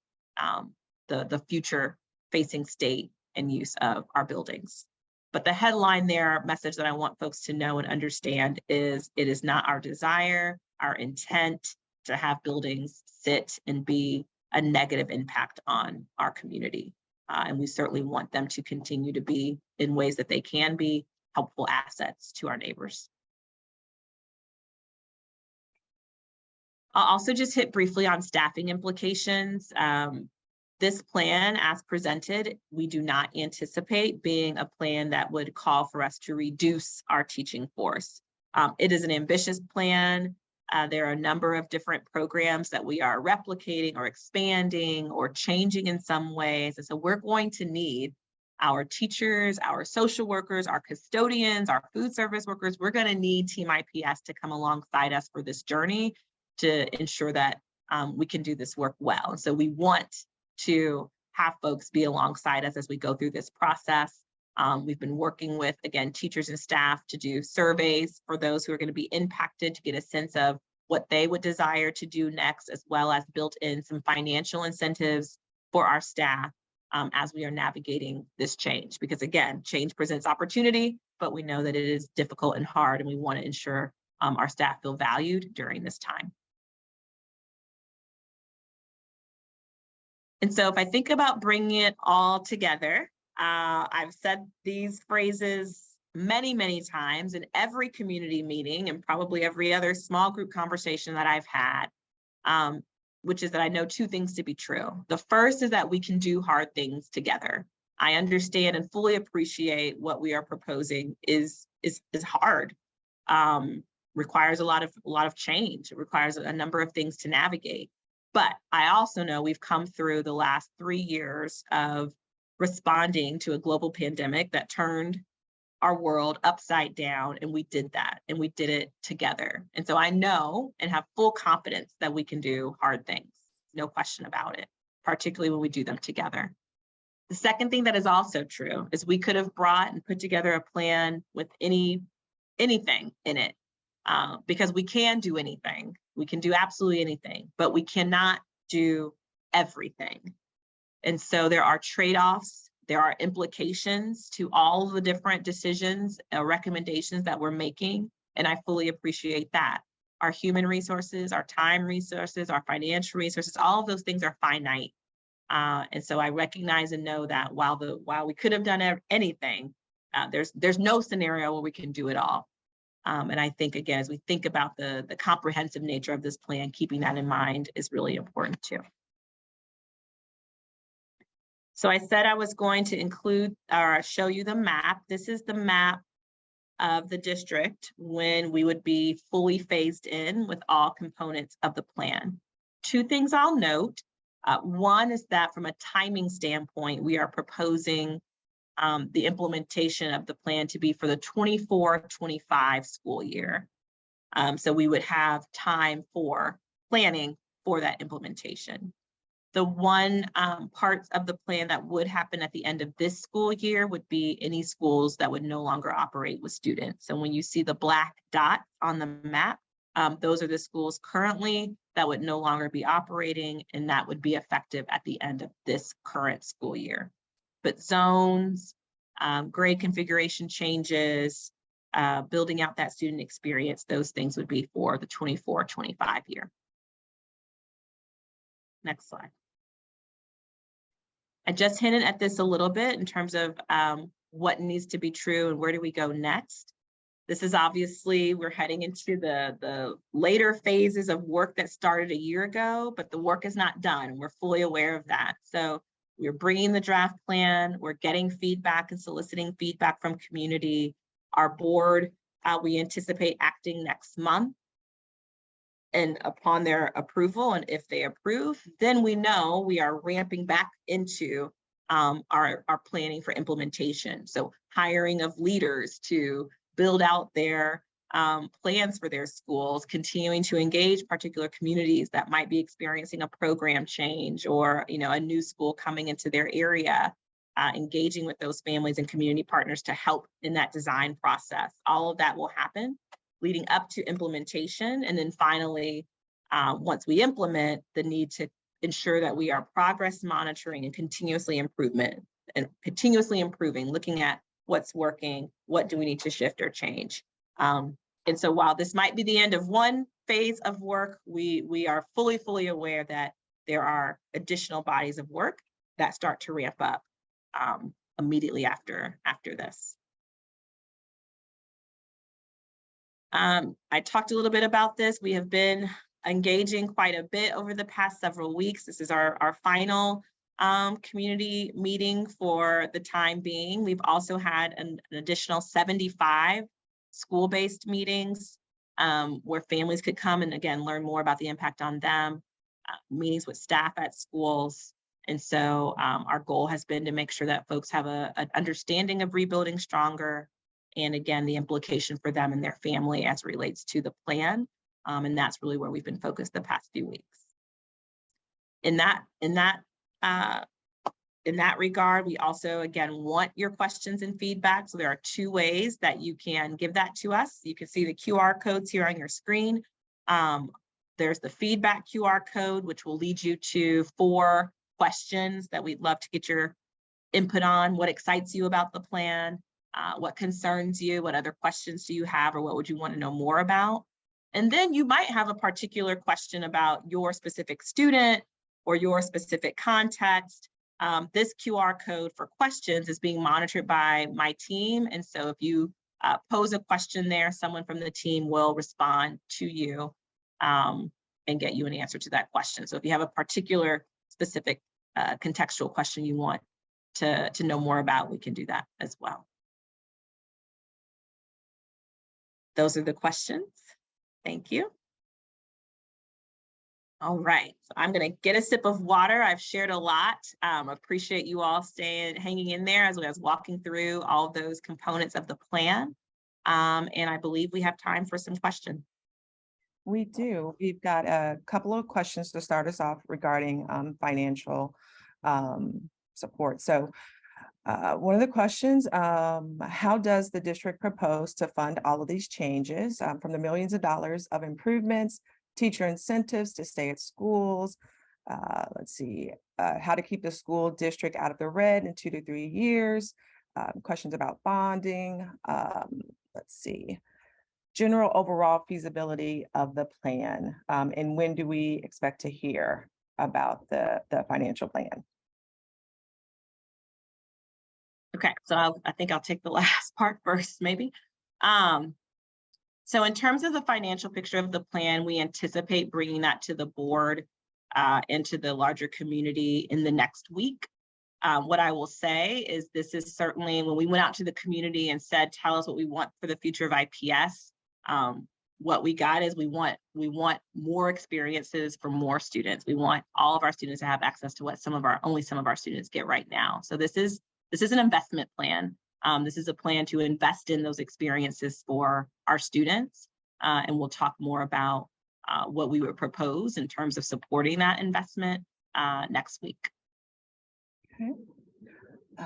the future facing state and use of our buildings? But the headline there, message that I want folks to know and understand is it is not our desire, our intent to have buildings sit and be a negative impact on our community. And we certainly want them to continue to be in ways that they can be helpful assets to our neighbors. I'll also just hit briefly on staffing implications. This plan, as presented, we do not anticipate being a plan that would call for us to reduce our teaching force. It is an ambitious plan. There are a number of different programs that we are replicating or expanding or changing in some ways. And so we're going to need our teachers, our social workers, our custodians, our food service workers. We're going to need Team IPS to come alongside us for this journey to ensure that we can do this work well. And so we want to have folks be alongside us as we go through this process. We've been working with, again, teachers and staff to do surveys for those who are going to be impacted to get a sense of what they would desire to do next, as well as built in some financial incentives for our staff as we are navigating this change. Because again, change presents opportunity, but we know that it is difficult and hard, and we want to ensure our staff feel valued during this time. And so if I think about bringing it all together, I've said these phrases many, many times in every community meeting and probably every other small group conversation that I've had, which is that I know two things to be true. The first is that we can do hard things together. I understand and fully appreciate what we are proposing is hard, requires a lot of change. It requires a number of things to navigate. But I also know we've come through the last 3 years of responding to a global pandemic that turned our world upside down, and we did that, and we did it together. And so I know and have full confidence that we can do hard things, no question about it, particularly when we do them together. The second thing that is also true is we could have brought and put together a plan with anything in it, because we can do anything. We can do absolutely anything, but we cannot do everything. And so there are trade-offs, there are implications to all the different decisions or recommendations that we're making, and I fully appreciate that. Our human resources, our time resources, our financial resources, all of those things are finite. And so I recognize and know that while we could have done anything, there's no scenario where we can do it all. And I think, again, as we think about the comprehensive nature of this plan, keeping that in mind is really important too. So I said I was going to include or show you the map. This is the map of the district when we would be fully phased in with all components of the plan. Two things I'll note. One is that from a timing standpoint, we are proposing the implementation of the plan to be for the 24-25 school year. So we would have time for planning for that implementation. The one parts of the plan that would happen at the end of this school year would be any schools that would no longer operate with students. So when you see the black dot on the map, those are the schools currently that would no longer be operating, and that would be effective at the end of this current school year. But zones, grade configuration changes, building out that student experience, those things would be for the 24-25 year. Next slide. I just hinted at this a little bit in terms of what needs to be true and where do we go next. This is obviously, we're heading into the later phases of work that started a year ago, but the work is not done. We're fully aware of that. So we're bringing the draft plan, we're getting feedback and soliciting feedback from community. Our board, we anticipate acting next month. And upon their approval, and if they approve, then we know we are ramping back into our planning for implementation. So hiring of leaders to build out their plans for their schools, continuing to engage particular communities that might be experiencing a program change or a new school coming into their area, engaging with those families and community partners to help in that design process. All of that will happen leading up to implementation. And then finally, once we implement, the need to ensure that we are progress monitoring and continuously improving, looking at what's working, what do we need to shift or change. And so while this might be the end of one phase of work, we are fully aware that there are additional bodies of work that start to ramp up immediately after this. I talked a little bit about this. We have been engaging quite a bit over the past several weeks. This is our final community meeting for the time being. We've also had an additional 75 school-based meetings where families could come and again learn more about the impact on them, meetings with staff at schools. And so our goal has been to make sure that folks have an understanding of Rebuilding Stronger, and again, the implication for them and their family as it relates to the plan. And that's really where we've been focused the past few weeks. In that regard, we also, again, want your questions and feedback. So there are two ways that you can give that to us. You can see the QR codes here on your screen. There's the feedback QR code, which will lead you to 4 questions that we'd love to get your input on. What excites you about the plan? What concerns you? What other questions do you have, or what would you want to know more about? And then you might have a particular question about your specific student or your specific context. This QR code for questions is being monitored by my team. And so if you pose a question there, someone from the team will respond to you and get you an answer to that question. So if you have a particular specific contextual question you want to know more about, we can do that as well. Those are the questions. Thank you. All right, so I'm gonna get a sip of water. I've shared a lot. Appreciate you all hanging in there as I was walking through all of those components of the plan. And I believe we have time for some questions. We do. We've got a couple of questions to start us off regarding financial support. So One of the questions, how does the district propose to fund all of these changes from the millions of dollars of improvements, teacher incentives to stay at schools? Let's see, how to keep the school district out of the red in 2 to 3 years. Questions about bonding. Let's see, general overall feasibility of the plan. And when do we expect to hear about the financial plan? Okay, so I think I'll take the last part first, maybe. So in terms of the financial picture of the plan, we anticipate bringing that to the board and to the larger community in the next week. What I will say is this is certainly, when we went out to the community and said, tell us what we want for the future of IPS, what we got is we want more experiences for more students. We want all of our students to have access to what only some of our students get right now. So this is an investment plan. This is a plan to invest in those experiences for our students. And we'll talk more about what we would propose in terms of supporting that investment next week. Okay.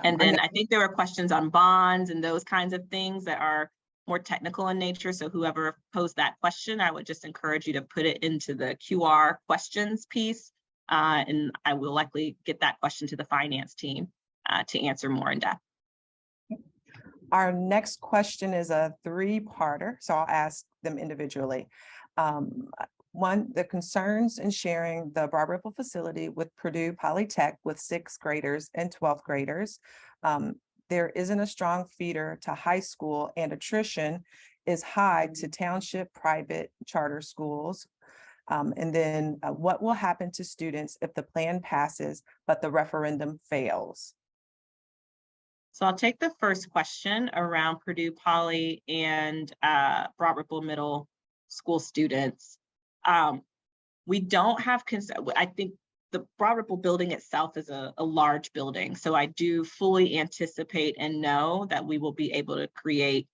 And then I think there were questions on bonds and those kinds of things that are more technical in nature. So whoever posed that question, I would just encourage you to put it into the QR questions piece. And I will likely get that question to the finance team to answer more in depth. Our next question is a 3-parter, so I'll ask them individually. One, the concerns in sharing the Broad Ripple facility with Purdue Polytech with 6th graders and 12th graders. There isn't a strong feeder to high school, and attrition is high to township private charter schools. And then what will happen to students if the plan passes, but the referendum fails? So I'll take the first question around Purdue Poly and Broad Ripple Middle School students. We don't have, I think the Broad Ripple building itself is a large building. So I do fully anticipate and know that we will be able to create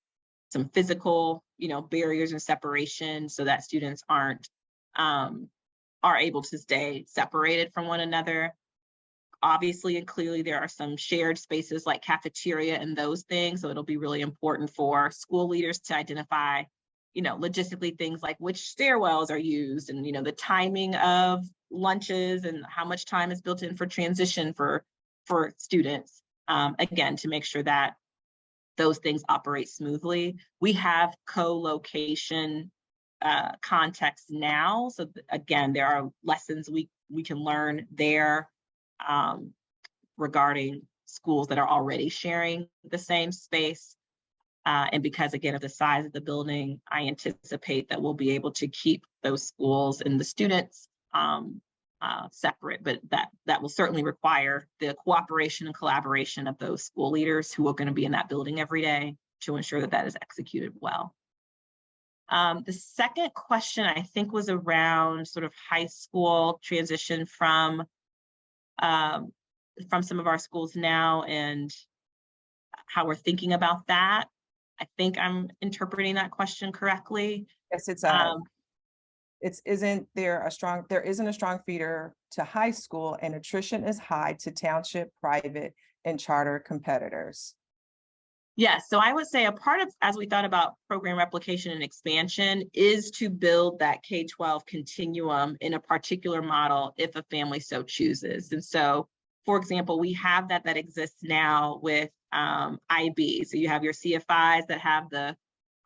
some physical, barriers and separation so that students are able to stay separated from one another. Obviously and clearly there are some shared spaces like cafeteria and those things. So it'll be really important for school leaders to identify, logistically things like which stairwells are used and, the timing of lunches and how much time is built in for transition for students. Again, to make sure that those things operate smoothly. We have co-location context now. So again, there are lessons we can learn there regarding schools that are already sharing the same space. And because, again, of the size of the building, I anticipate that we'll be able to keep those schools and the students separate, but that will certainly require the cooperation and collaboration of those school leaders who are going to be in that building every day to ensure that that is executed well. The second question, I think, was around sort of high school transition from some of our schools now and how we're thinking about that. I think I'm interpreting that question correctly. Yes, there isn't a strong feeder to high school, and attrition is high to township, private, and charter competitors. Yes, so I would say a part of, as we thought about program replication and expansion, is to build that K-12 continuum in a particular model if a family so chooses. And so, for example, we have that exists now with IB. So you have your CFIs that have the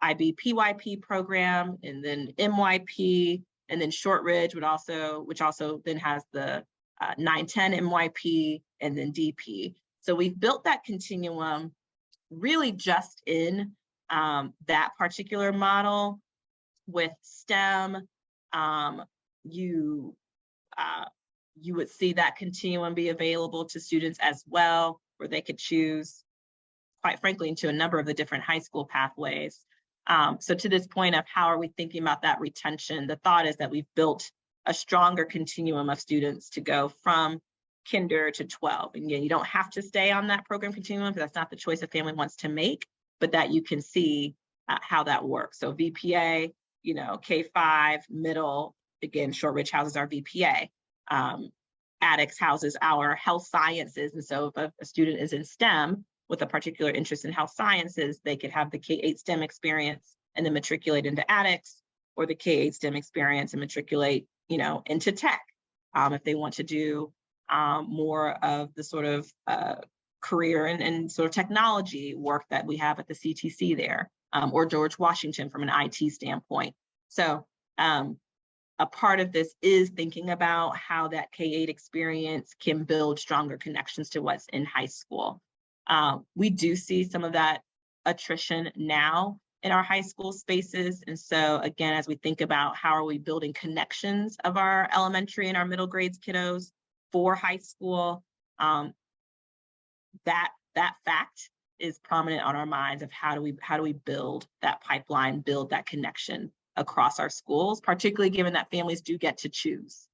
IB PYP program, and then MYP, and then Shortridge which also then has the 910 MYP, and then DP. So we've built that continuum really just in that particular model. With STEM, you would see that continuum be available to students as well, where they could choose, quite frankly, into a number of the different high school pathways. So to this point of how are we thinking about that retention, the thought is that we've built a stronger continuum of students to go from kinder to 12. And again, you don't have to stay on that program continuum because that's not the choice a family wants to make, but that you can see how that works. So VPA, K-5, middle, again, Shortridge houses our VPA. ADDIX houses our health sciences. And so if a student is in STEM with a particular interest in health sciences, they could have the K-8 STEM experience and then matriculate into ADDIX, or the K-8 STEM experience and matriculate, into tech. If they want to do more of the sort of career and sort of technology work that we have at the CTC there, or George Washington from an IT standpoint. So a part of this is thinking about how that K-8 experience can build stronger connections to what's in high school. We do see some of that attrition now in our high school spaces. And so again, as we think about how are we building connections of our elementary and our middle grades kiddos for high school, that fact is prominent on our minds of how do we build that pipeline, build that connection across our schools, particularly given that families do get to choose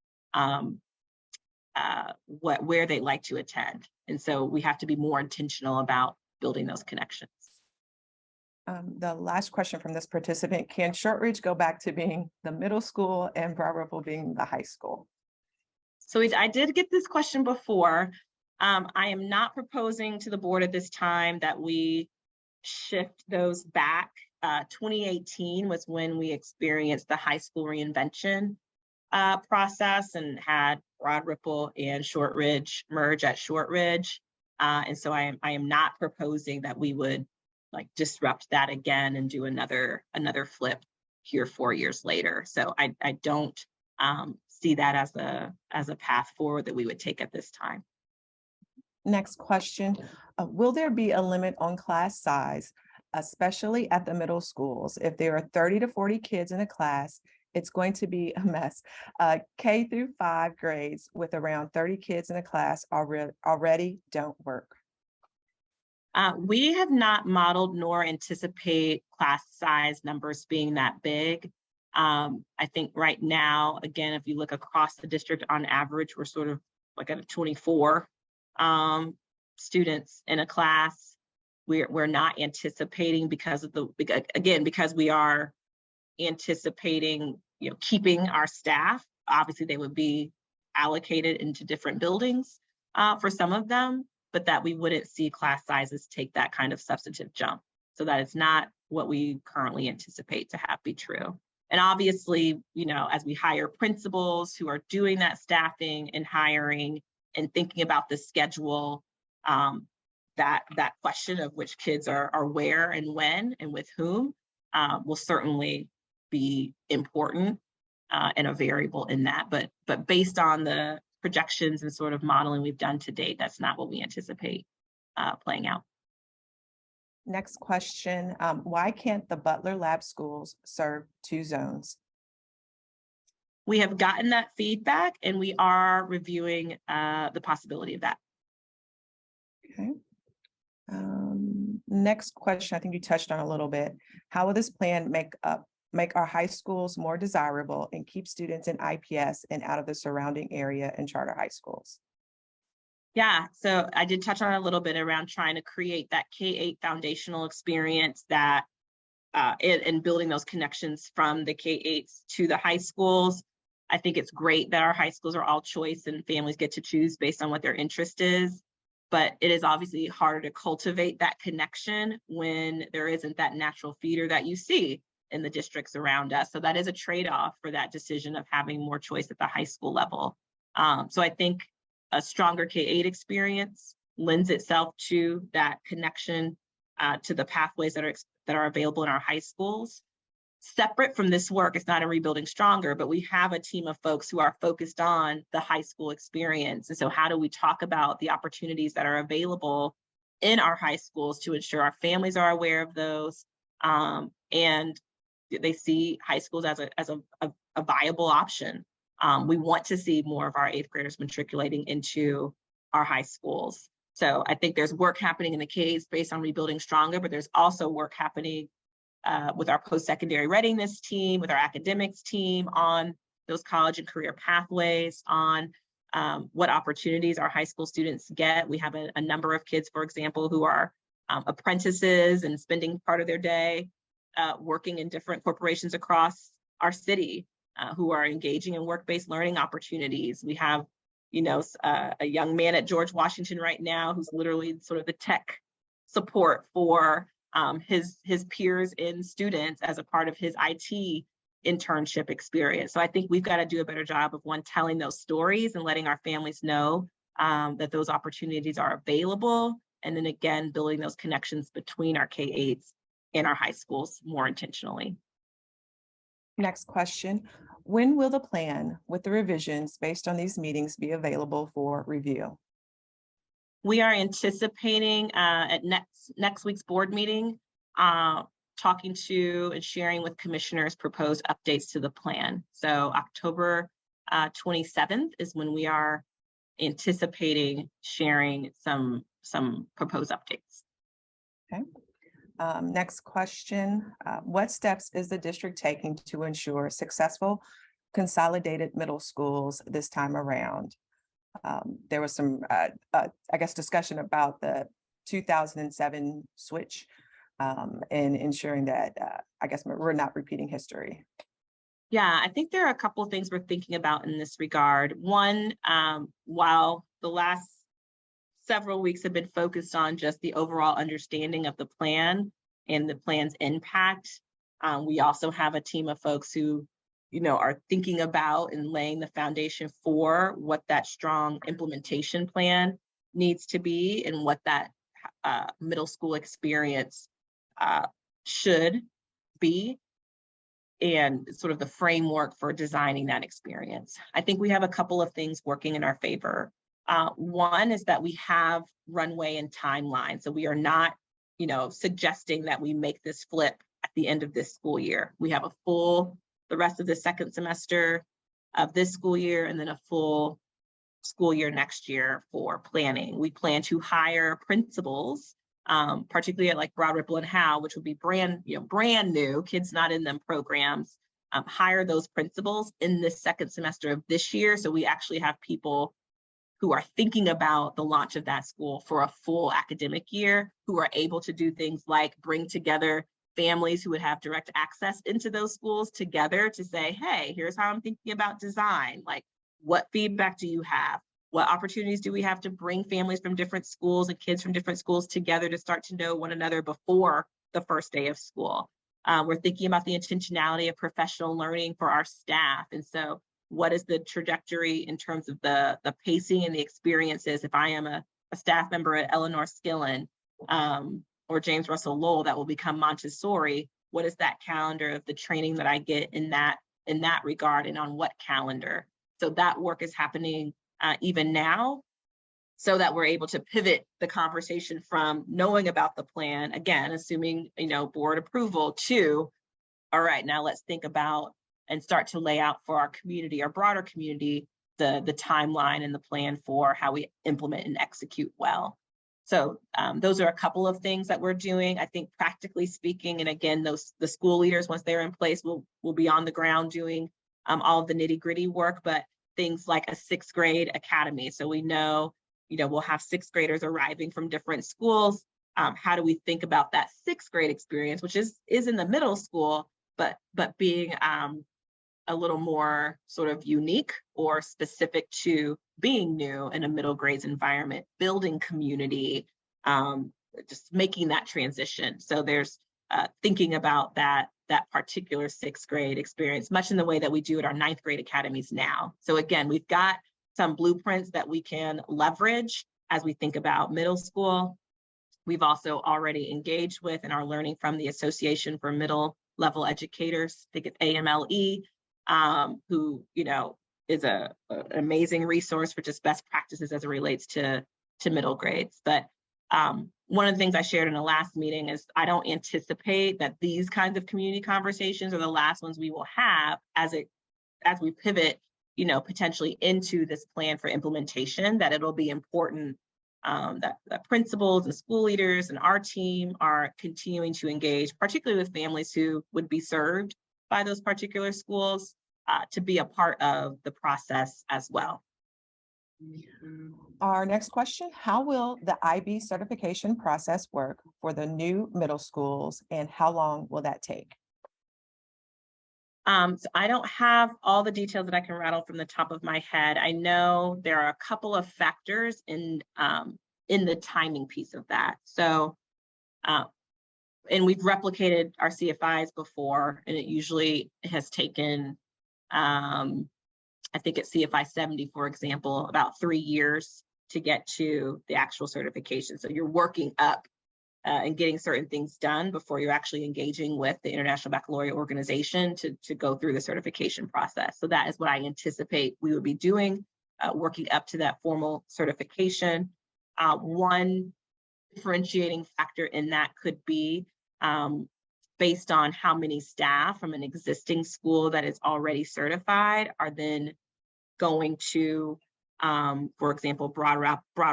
where they like to attend. And so we have to be more intentional about building those connections. The last question from this participant: can Shortridge go back to being the middle school and Broad Ripple being the high school? So I did get this question before. I am not proposing to the board at this time that we shift those back. 2018 was when we experienced the high school reinvention process and had Broad Ripple and Shortridge merge at Shortridge. And so I am not proposing that we would disrupt that again and do another flip here 4 years later. So I don't see that as a path forward that we would take at this time. Next question: will there be a limit on class size, especially at the middle schools? If there are 30 to 40 kids in a class, it's going to be a mess. K through 5 grades with around 30 kids in a class already don't work. We have not modeled nor anticipate class size numbers being that big. I think right now, again, if you look across the district, on average, we're sort of like at a 24 students in a class. We're not anticipating, because we are anticipating, keeping our staff. Obviously, they would be allocated into different buildings for some of them, but that we wouldn't see class sizes take that kind of substantive jump. So that is not what we currently anticipate to have be true. And obviously, as we hire principals who are doing that staffing and hiring and thinking about the schedule, that question of which kids are where and when and with whom will certainly be important and a variable in that. But based on the projections and sort of modeling we've done to date, that's not what we anticipate playing out. Next question: why can't the Butler Lab schools serve 2 zones? We have gotten that feedback and we are reviewing the possibility of that. Okay. Next question, I think you touched on a little bit. How will this plan make our high schools more desirable and keep students in IPS and out of the surrounding area and charter high schools? Yeah, so I did touch on a little bit around trying to create that K-8 foundational experience that and building those connections from the K-8s to the high schools. I think it's great that our high schools are all choice and families get to choose based on what their interest is. But it is obviously harder to cultivate that connection when there isn't that natural feeder that you see in the districts around us. So that is a trade-off for that decision of having more choice at the high school level. So I think a stronger K-8 experience lends itself to that connection to the pathways that are available in our high schools. Separate from this work, it's not a Rebuilding Stronger, but we have a team of folks who are focused on the high school experience. And so how do we talk about the opportunities that are available in our high schools to ensure our families are aware of those and they see high schools as a viable option. We want to see more of our 8th graders matriculating into our high schools. So I think there's work happening in the K space on Rebuilding Stronger, but there's also work happening with our post-secondary readiness team, with our academics team on those college and career pathways, on what opportunities our high school students get. We have a number of kids, for example, who are apprentices and spending part of their day working in different corporations across our city who are engaging in work-based learning opportunities. We have, a young man at George Washington right now who's literally sort of the tech support for his peers and students as a part of his IT internship experience. So I think we've got to do a better job of telling those stories and letting our families know that those opportunities are available. And then again, building those connections between our K-8s and our high schools more intentionally. Next question. When will the plan with the revisions based on these meetings be available for review? We are anticipating at next week's board meeting, talking to and sharing with commissioners proposed updates to the plan. So October 27th is when we are anticipating sharing some proposed updates. Okay. Next question. What steps is the district taking to ensure successful consolidated middle schools this time around? There was some, I guess, discussion about the 2007 switch and ensuring that, I guess, we're not repeating history. Yeah, I think there are a couple of things we're thinking about in this regard. One, while the last several weeks have been focused on just the overall understanding of the plan and the plan's impact, we also have a team of folks who are thinking about and laying the foundation for what that strong implementation plan needs to be and what that middle school experience should be, and sort of the framework for designing that experience. I think we have a couple of things working in our favor. One is that we have runway and timeline. So we are not, suggesting that we make this flip at the end of this school year. We have the rest of the second semester of this school year, and then a full school year next year for planning. We plan to hire principals, particularly at like Broad Ripple and Howe, which will be brand new, kids not in them programs, hire those principals in this second semester of this year. So we actually have people who are thinking about the launch of that school for a full academic year, who are able to do things like bring together families who would have direct access into those schools together to say, hey, here's how I'm thinking about design. Like, what feedback do you have? What opportunities do we have to bring families from different schools and kids from different schools together to start to know one another before the first day of school? We're thinking about the intentionality of professional learning for our staff. And so what is the trajectory in terms of the pacing and the experiences? If I am a staff member at Eleanor Skillen, or James Russell Lowell that will become Montessori, what is that calendar of the training that I get in that regard, and on what calendar? So that work is happening even now, so that we're able to pivot the conversation from knowing about the plan, again, assuming board approval, to, all right, now let's think about and start to lay out for our community, our broader community, the timeline and the plan for how we implement and execute well. So those are a couple of things that we're doing. I think practically speaking, and again, the school leaders, once they're in place, will be on the ground doing all of the nitty gritty work, but things like a sixth grade academy. So we know, we'll have sixth graders arriving from different schools. How do we think about that sixth grade experience, which is in the middle school, but being a little more sort of unique or specific to being new in a middle grades environment, building community, just making that transition. So there's thinking about that particular sixth grade experience, much in the way that we do at our ninth grade academies now. So again, we've got some blueprints that we can leverage as we think about middle school. We've also already engaged with and are learning from the Association for Middle Level Educators, I think it's AMLE, who is an amazing resource for just best practices as it relates to middle grades. But one of the things I shared in the last meeting is I don't anticipate that these kinds of community conversations are the last ones we will have as we pivot, potentially into this plan for implementation, that it'll be important that principals and school leaders and our team are continuing to engage, particularly with families who would be served by those particular schools, to be a part of the process as well. Our next question, how will the IB certification process work for the new middle schools, and how long will that take? So I don't have all the details that I can rattle from the top of my head. I know there are a couple of factors in the timing piece of that. So, and we've replicated our CFIs before, and it usually has taken, I think at CFI 70, for example, about 3 years to get to the actual certification. So you're working up and getting certain things done before you're actually engaging with the International Baccalaureate Organization to go through the certification process. So that is what I anticipate we would be doing, working up to that formal certification. One differentiating factor in that could be based on how many staff from an existing school that is already certified are then going to, for example, Broad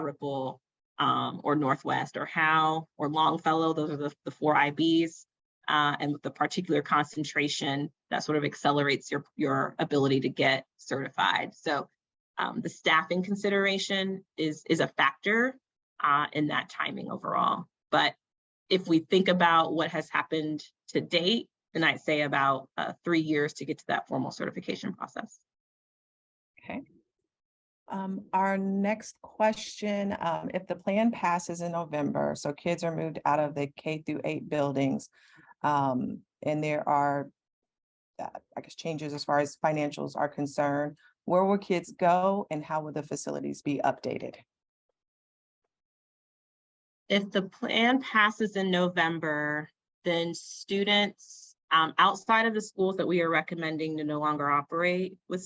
Ripple, or Northwest or Howe or Longfellow. Those are the 4 IBs. And with the particular concentration, that sort of accelerates your ability to get certified. So the staffing consideration is a factor in that timing overall. But if we think about what has happened to date, then I'd say about 3 years to get to that formal certification process. Okay. Our next question, if the plan passes in November, so kids are moved out of the K-8 buildings, and there are, I guess, changes as far as financials are concerned, where will kids go and how will the facilities be updated? If the plan passes in November, then students outside of the schools that we are recommending to no longer operate with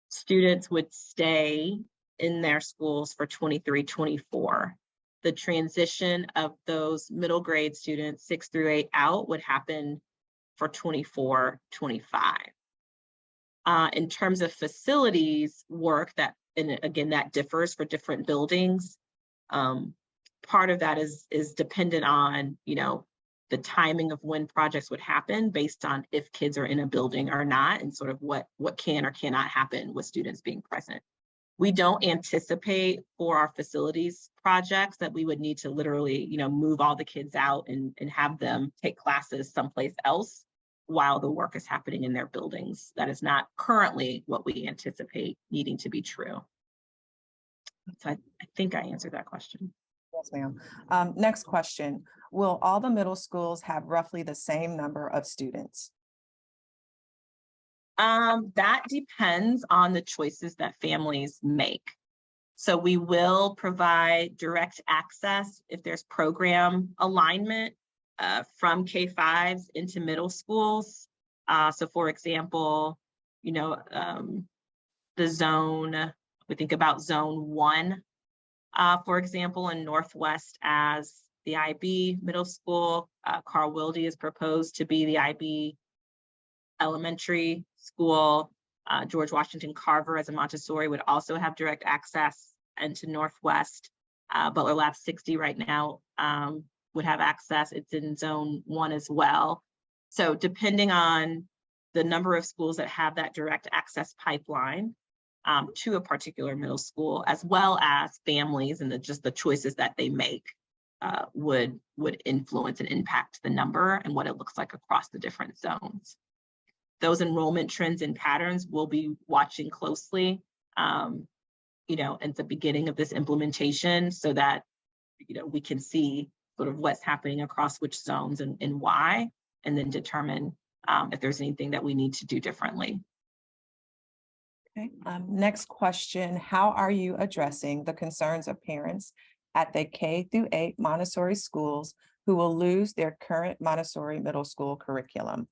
students would stay in their schools for 23-24. The transition of those middle grade students, 6 through 8 out, would happen for 24-25. In terms of facilities work, that, and again, that differs for different buildings. Part of that is dependent on, the timing of when projects would happen based on if kids are in a building or not, and sort of what can or cannot happen with students being present. We don't anticipate for our facilities projects that we would need to literally, move all the kids out and have them take classes someplace else while the work is happening in their buildings. That is not currently what we anticipate needing to be true. So I think I answered that question. Yes, ma'am. Next question. Will all the middle schools have roughly the same number of students? That depends on the choices that families make. So we will provide direct access if there's program alignment from K-5s into middle schools. So for example, the zone, we think about zone 1, for example, in Northwest as the IB middle school. Carl Wilde is proposed to be the IB elementary school. George Washington Carver as a Montessori would also have direct access into Northwest. Butler Lab 60 right now would have access. It's in zone 1 as well. So depending on the number of schools that have that direct access pipeline to a particular middle school, as well as families and just the choices that they make would influence and impact the number and what it looks like across the different zones. Those enrollment trends and patterns we'll be watching closely, at the beginning of this implementation, so that, we can see sort of what's happening across which zones and why, and then determine if there's anything that we need to do differently. Okay. Next question, how are you addressing the concerns of parents at the K-8 Montessori schools who will lose their current Montessori middle school curriculum?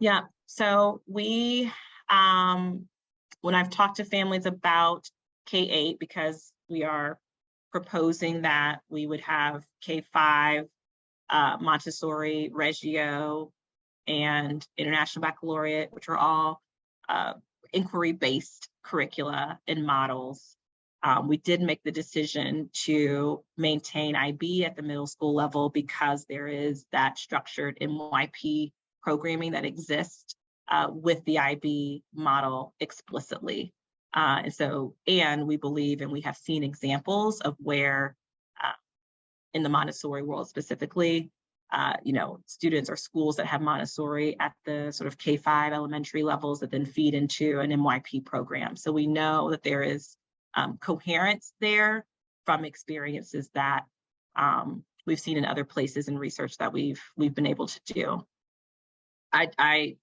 Yeah, so we, when I've talked to families about K-8, because we are proposing that we would have K-5, Montessori, Reggio, and International Baccalaureate, which are all inquiry-based curricula and models. We did make the decision to maintain IB at the middle school level because there is that structured MYP programming that exists with the IB model explicitly. And we believe, and we have seen examples of where in the Montessori world specifically, students or schools that have Montessori at the sort of K-5 elementary levels that then feed into an MYP program. So we know that there is coherence there from experiences that we've seen in other places in research that we've been able to do. I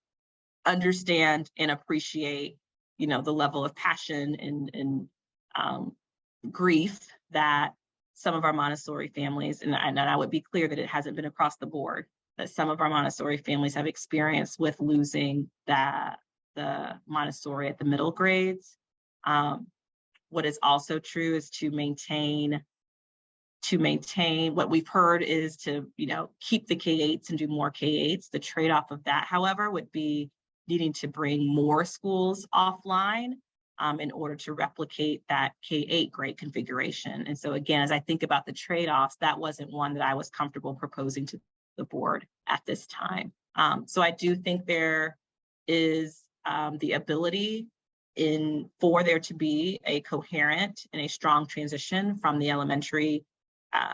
understand and appreciate, the level of passion and grief that some of our Montessori families, and I would be clear that it hasn't been across the board, that some of our Montessori families have experienced with losing the Montessori at the middle grades. What is also true is to maintain what we've heard is to, keep the K-8s and do more K-8s. The trade-off of that, however, would be needing to bring more schools offline in order to replicate that K-8 grade configuration. And so again, as I think about the trade-offs, that wasn't one that I was comfortable proposing to the board at this time. So I do think there is the ability for there to be a coherent and a strong transition from the elementary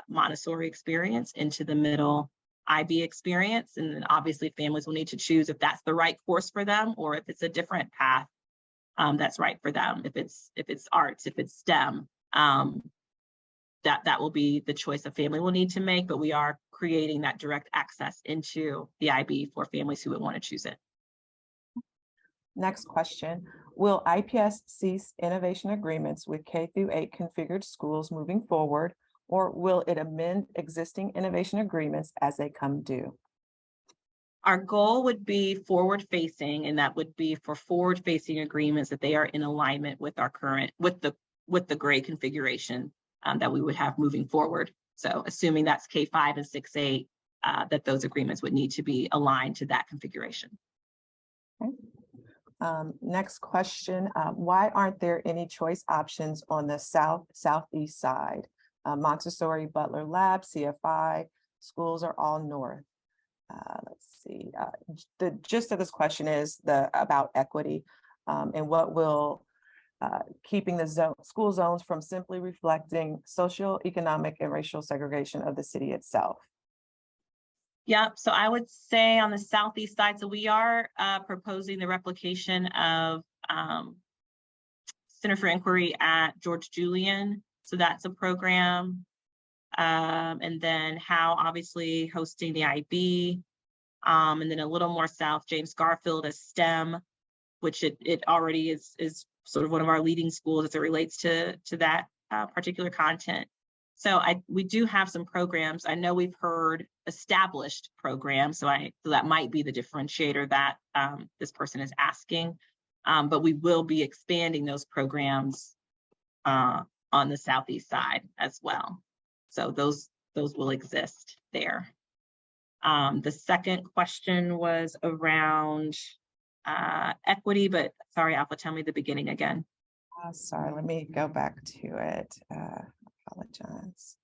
Montessori experience into the middle IB experience. And then obviously families will need to choose if that's the right course for them or if it's a different path that's right for them. If it's arts, if it's STEM, that will be the choice a family will need to make, but we are creating that direct access into the IB for families who would want to choose it. Next question, will IPS cease innovation agreements with K-8 configured schools moving forward, or will it amend existing innovation agreements as they come due? Our goal would be forward-facing, and that would be for forward-facing agreements that they are in alignment with our current, with the grade configuration that we would have moving forward. So assuming that's K-5 and 6-8, that those agreements would need to be aligned to that configuration. Okay. Next question, why aren't there any choice options on the southeast side? Montessori, Butler Lab, CFI, schools are all north. Let's see, the gist of this question is about equity and what will keeping the school zones from simply reflecting social, economic, and racial segregation of the city itself. Yeah, so I would say on the southeast side, so we are proposing the replication of Center for Inquiry at George Julian. So that's a program. And then Howe obviously hosting the IB. And then a little more south, James Garfield as STEM, which it already is sort of one of our leading schools as it relates to that particular content. So we do have some programs. I know we've heard established programs, so that might be the differentiator that this person is asking. But we will be expanding those programs on the southeast side as well. So those will exist there. The second question was around equity, but sorry, Alpha, tell me the beginning again. Sorry, let me go back to it. Apologize.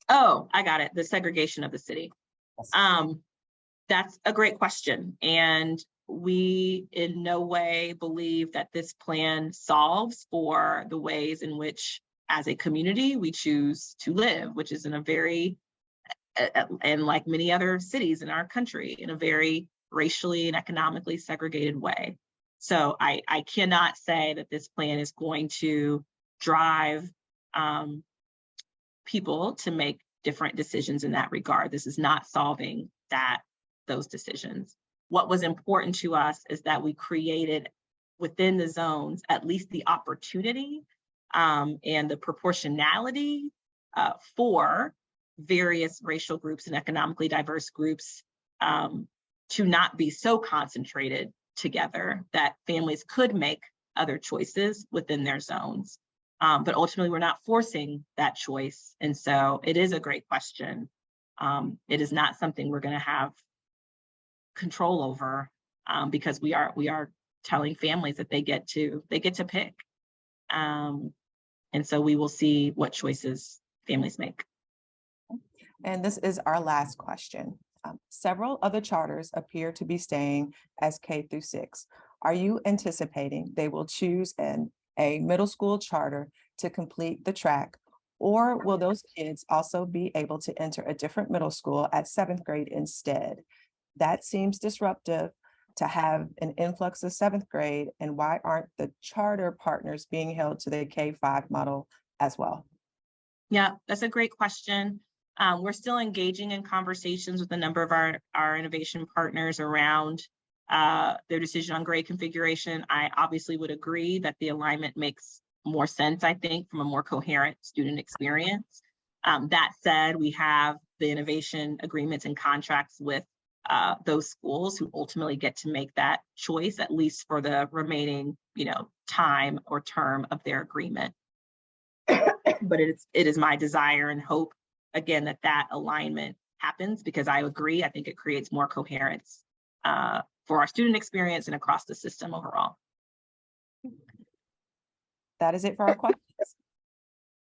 Oh, I got it. The segregation of the city. Yes. That's a great question. And we in no way believe that this plan solves for the ways in which as a community we choose to live, which is in a very, and like many other cities in our country, in a very racially and economically segregated way. So I cannot say that this plan is going to drive people to make different decisions in that regard. This is not solving those decisions. What was important to us is that we created within the zones at least the opportunity and the proportionality for various racial groups and economically diverse groups to not be so concentrated together that families could make other choices within their zones. But ultimately, we're not forcing that choice. And so it is a great question. It is not something we're going to have control over because we are telling families that they get to pick. And so we will see what choices families make. And this is our last question. Several other charters appear to be staying as K-6. Are you anticipating they will choose a middle school charter to complete the track, Or will those kids also be able to enter a different middle school at 7th grade instead? That seems disruptive to have an influx of 7th grade, and why aren't the charter partners being held to the K-5 model as well? Yeah, that's a great question. We're still engaging in conversations with a number of our innovation partners around their decision on grade configuration. I obviously would agree that the alignment makes more sense, I think, from a more coherent student experience. That said, we have the innovation agreements and contracts with those schools who ultimately get to make that choice, at least for the remaining, time or term of their agreement. But it is my desire and hope, again, that alignment happens, because I agree. I think it creates more coherence for our student experience and across the system overall. That is it for our questions.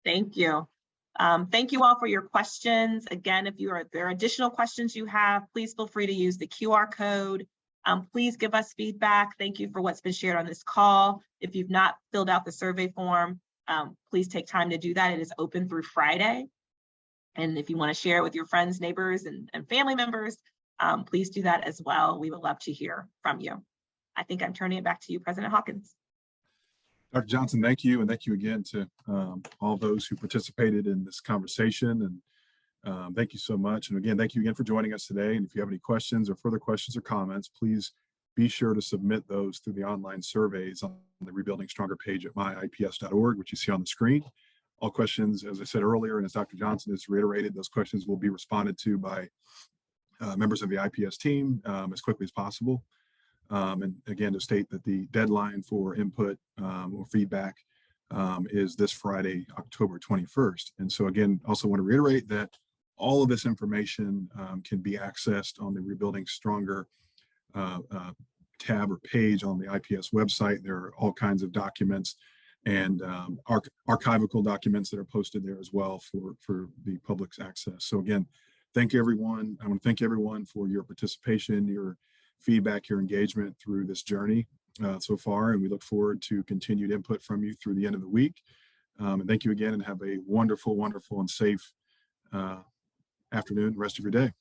Thank you. Thank you all for your questions. Again, if there are additional questions you have, please feel free to use the QR code. Please give us feedback. Thank you for what's been shared on this call. If you've not filled out the survey form, please take time to do that. It is open through Friday. And if you want to share it with your friends, neighbors, and family members, please do that as well. We would love to hear from you. I think I'm turning it back to you, President Hawkins. Dr. Johnson, thank you. And thank you again to all those who participated in this conversation. And thank you so much. And again, thank you again for joining us today. And if you have any questions or further questions or comments, please be sure to submit those through the online surveys on the Rebuilding Stronger page at myips.org, which you see on the screen. All questions, as I said earlier, and as Dr. Johnson has reiterated, those questions will be responded to by members of the IPS team as quickly as possible. And again, to state that the deadline for input or feedback is this Friday, October 21st. And so again, also want to reiterate that all of this information can be accessed on the Rebuilding Stronger tab or page on the IPS website. There are all kinds of documents and archival documents that are posted there as well for the public's access. So again, thank you, everyone. I want to thank everyone for your participation, your feedback, your engagement through this journey so far, and we look forward to continued input from you through the end of the week. And thank you again, and have a wonderful, wonderful and safe afternoon, rest of your day.